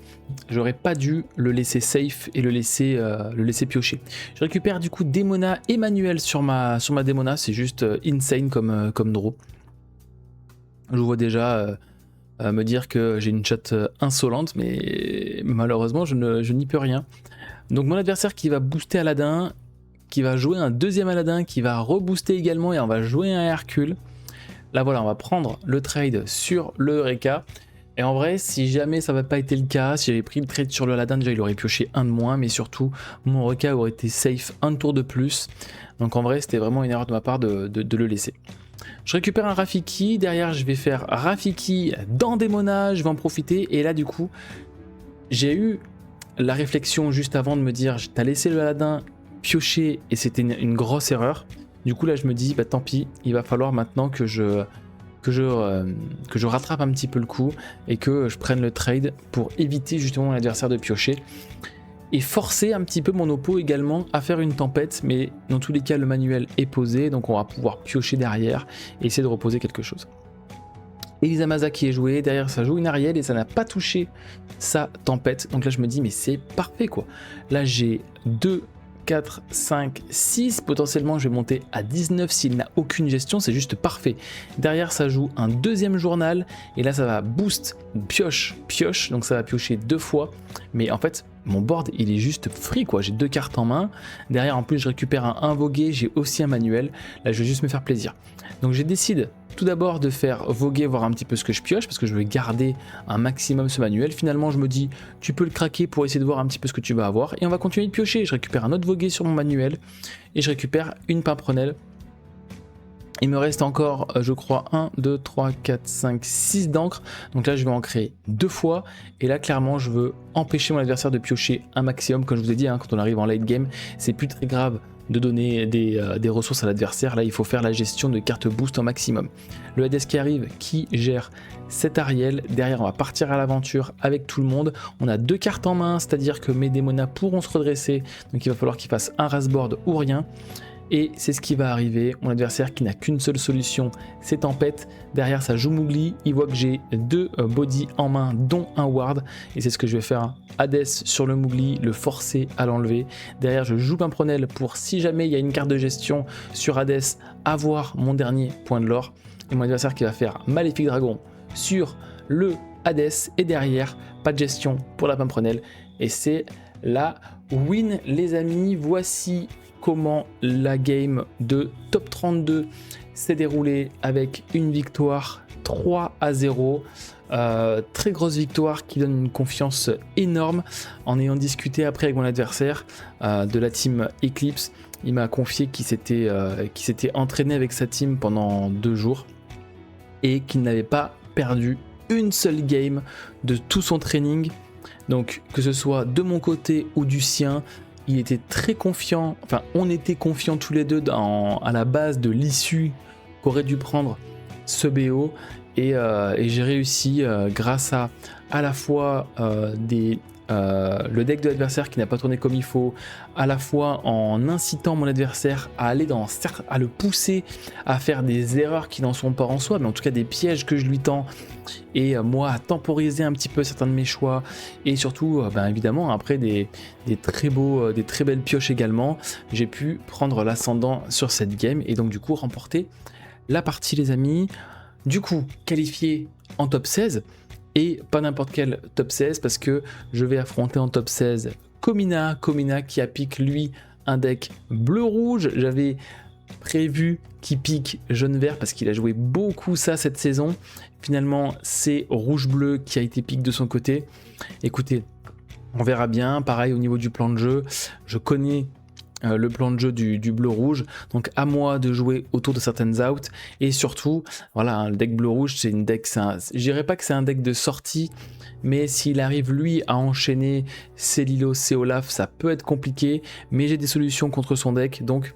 J'aurais pas dû le laisser safe et le laisser piocher. Je récupère du coup Démona et Manuel sur ma Démona. C'est juste insane comme draw. Je vous vois déjà me dire que j'ai une shot insolente, mais malheureusement, je n'y peux rien. Donc mon adversaire qui va booster Aladdin, qui va jouer un deuxième Aladdin, qui va rebooster également et on va jouer un Hercule. Là voilà, on va prendre le trade sur le Eureka. Et en vrai, si jamais ça n'avait pas été le cas, si j'avais pris le trade sur le Aladdin, déjà il aurait pioché un de moins, mais surtout mon Eureka aurait été safe un tour de plus. Donc en vrai, c'était vraiment une erreur de ma part de le laisser. Je récupère un Rafiki, derrière je vais faire Rafiki dans Démona, je vais en profiter. Et là du coup, j'ai eu la réflexion juste avant de me dire, t'as laissé le Aladdin piocher et c'était une grosse erreur. Du coup là je me dis bah tant pis, il va falloir maintenant que je rattrape un petit peu le coup et que je prenne le trade pour éviter justement mon adversaire de piocher et forcer un petit peu mon oppo également à faire une tempête, mais dans tous les cas le manuel est posé, donc on va pouvoir piocher derrière et essayer de reposer quelque chose. Elisa Maza qui est jouée, derrière ça joue une Ariel et ça n'a pas touché sa tempête, donc là je me dis mais c'est parfait quoi. Là j'ai 2, 4, 5, 6, potentiellement je vais monter à 19 s'il n'a aucune gestion, c'est juste parfait. Derrière ça joue un deuxième journal et là ça va boost, pioche, donc ça va piocher 2 fois, mais en fait mon board il est juste free quoi, j'ai 2 cartes en main, derrière en plus je récupère un invogué, j'ai aussi un manuel, là je vais juste me faire plaisir. Donc je décide tout d'abord de faire voguer, voir un petit peu ce que je pioche, parce que je veux garder un maximum ce manuel. Finalement, je me dis, tu peux le craquer pour essayer de voir un petit peu ce que tu vas avoir. Et on va continuer de piocher. Je récupère un autre voguer sur mon manuel. Et je récupère une Pimprenelle. Il me reste encore, je crois, 1, 2, 3, 4, 5, 6 d'encre. Donc là, je vais en créer 2 fois. Et là, clairement, je veux empêcher mon adversaire de piocher un maximum. Comme je vous ai dit, hein, quand on arrive en late game, c'est plus très grave de donner des ressources à l'adversaire. Là il faut faire la gestion de cartes boost au maximum. Le Hades qui arrive, qui gère cet Ariel, derrière on va partir à l'aventure avec tout le monde. On a 2 cartes en main, c'est à dire que mes démonas pourront se redresser, donc il va falloir qu'ils fassent un rasboard ou rien. Et c'est ce qui va arriver, mon adversaire qui n'a qu'une seule solution, c'est Tempête. Derrière ça joue Mowgli, il voit que j'ai 2 bodies en main dont un ward. Et c'est ce que je vais faire, Hades sur le Mowgli, le forcer à l'enlever. Derrière je joue Pimprenelle pour si jamais il y a une carte de gestion sur Hades, avoir mon dernier point de l'or. Et mon adversaire qui va faire Maléfique Dragon sur le Hades. Et derrière, pas de gestion pour la Pimprenelle. Et c'est la win les amis, voici comment la game de top 32 s'est déroulée avec une victoire 3-0. Très grosse victoire qui donne une confiance énorme. En ayant discuté après avec mon adversaire de la team Eclipse, il m'a confié qu'il s'était entraîné avec sa team pendant 2 jours et qu'il n'avait pas perdu une seule game de tout son training. Donc que ce soit de mon côté ou du sien, il était très confiant, enfin on était confiants tous les deux à la base de l'issue qu'aurait dû prendre ce BO et j'ai réussi grâce à la fois des le deck de l'adversaire qui n'a pas tourné comme il faut, à la fois en incitant mon adversaire à aller à le pousser à faire des erreurs qui n'en sont pas en soi, mais en tout cas des pièges que je lui tends, et moi à temporiser un petit peu certains de mes choix, et surtout évidemment après des très belles pioches également, j'ai pu prendre l'ascendant sur cette game et donc du coup remporter la partie les amis. Du coup qualifié en top 16, et pas n'importe quel top 16 parce que je vais affronter en top 16 Komina qui a piqué lui un deck bleu-rouge. J'avais prévu qu'il pique jaune-vert parce qu'il a joué beaucoup ça cette saison. Finalement c'est rouge-bleu qui a été pique de son côté. Écoutez, on verra bien. Pareil au niveau du plan de jeu, je connais le plan de jeu du bleu-rouge, donc à moi de jouer autour de certaines outs, et surtout, voilà, hein, le deck bleu-rouge, c'est une deck, je dirais pas que c'est un deck de sortie, mais s'il arrive lui à enchaîner ses Lilo, ses Olaf, ça peut être compliqué, mais j'ai des solutions contre son deck, donc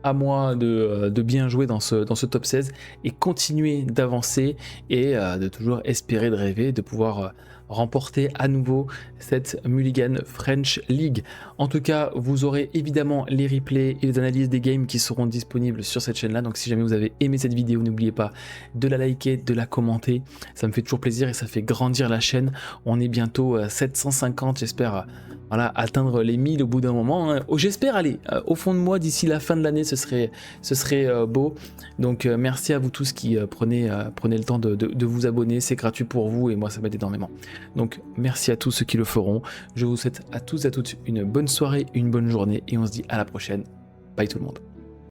à moi de bien jouer dans ce top 16 et continuer d'avancer et de toujours espérer, de rêver, de pouvoir remporter à nouveau cette Mulligan French League. En tout cas, vous aurez évidemment les replays et les analyses des games qui seront disponibles sur cette chaîne là, donc si jamais vous avez aimé cette vidéo, n'oubliez pas de la liker, de la commenter, ça me fait toujours plaisir et ça fait grandir la chaîne. On est bientôt à 750, j'espère voilà, atteindre les 1000 au bout d'un moment, hein. Oh, j'espère aller au fond de moi d'ici la fin de l'année, ce serait beau. Donc merci à vous tous qui prenez le temps de vous abonner, c'est gratuit pour vous et moi ça m'aide énormément. Donc merci à tous ceux qui le feront. Je vous souhaite à tous et à toutes une bonne soirée, une bonne journée et on se dit à la prochaine. Bye tout le monde.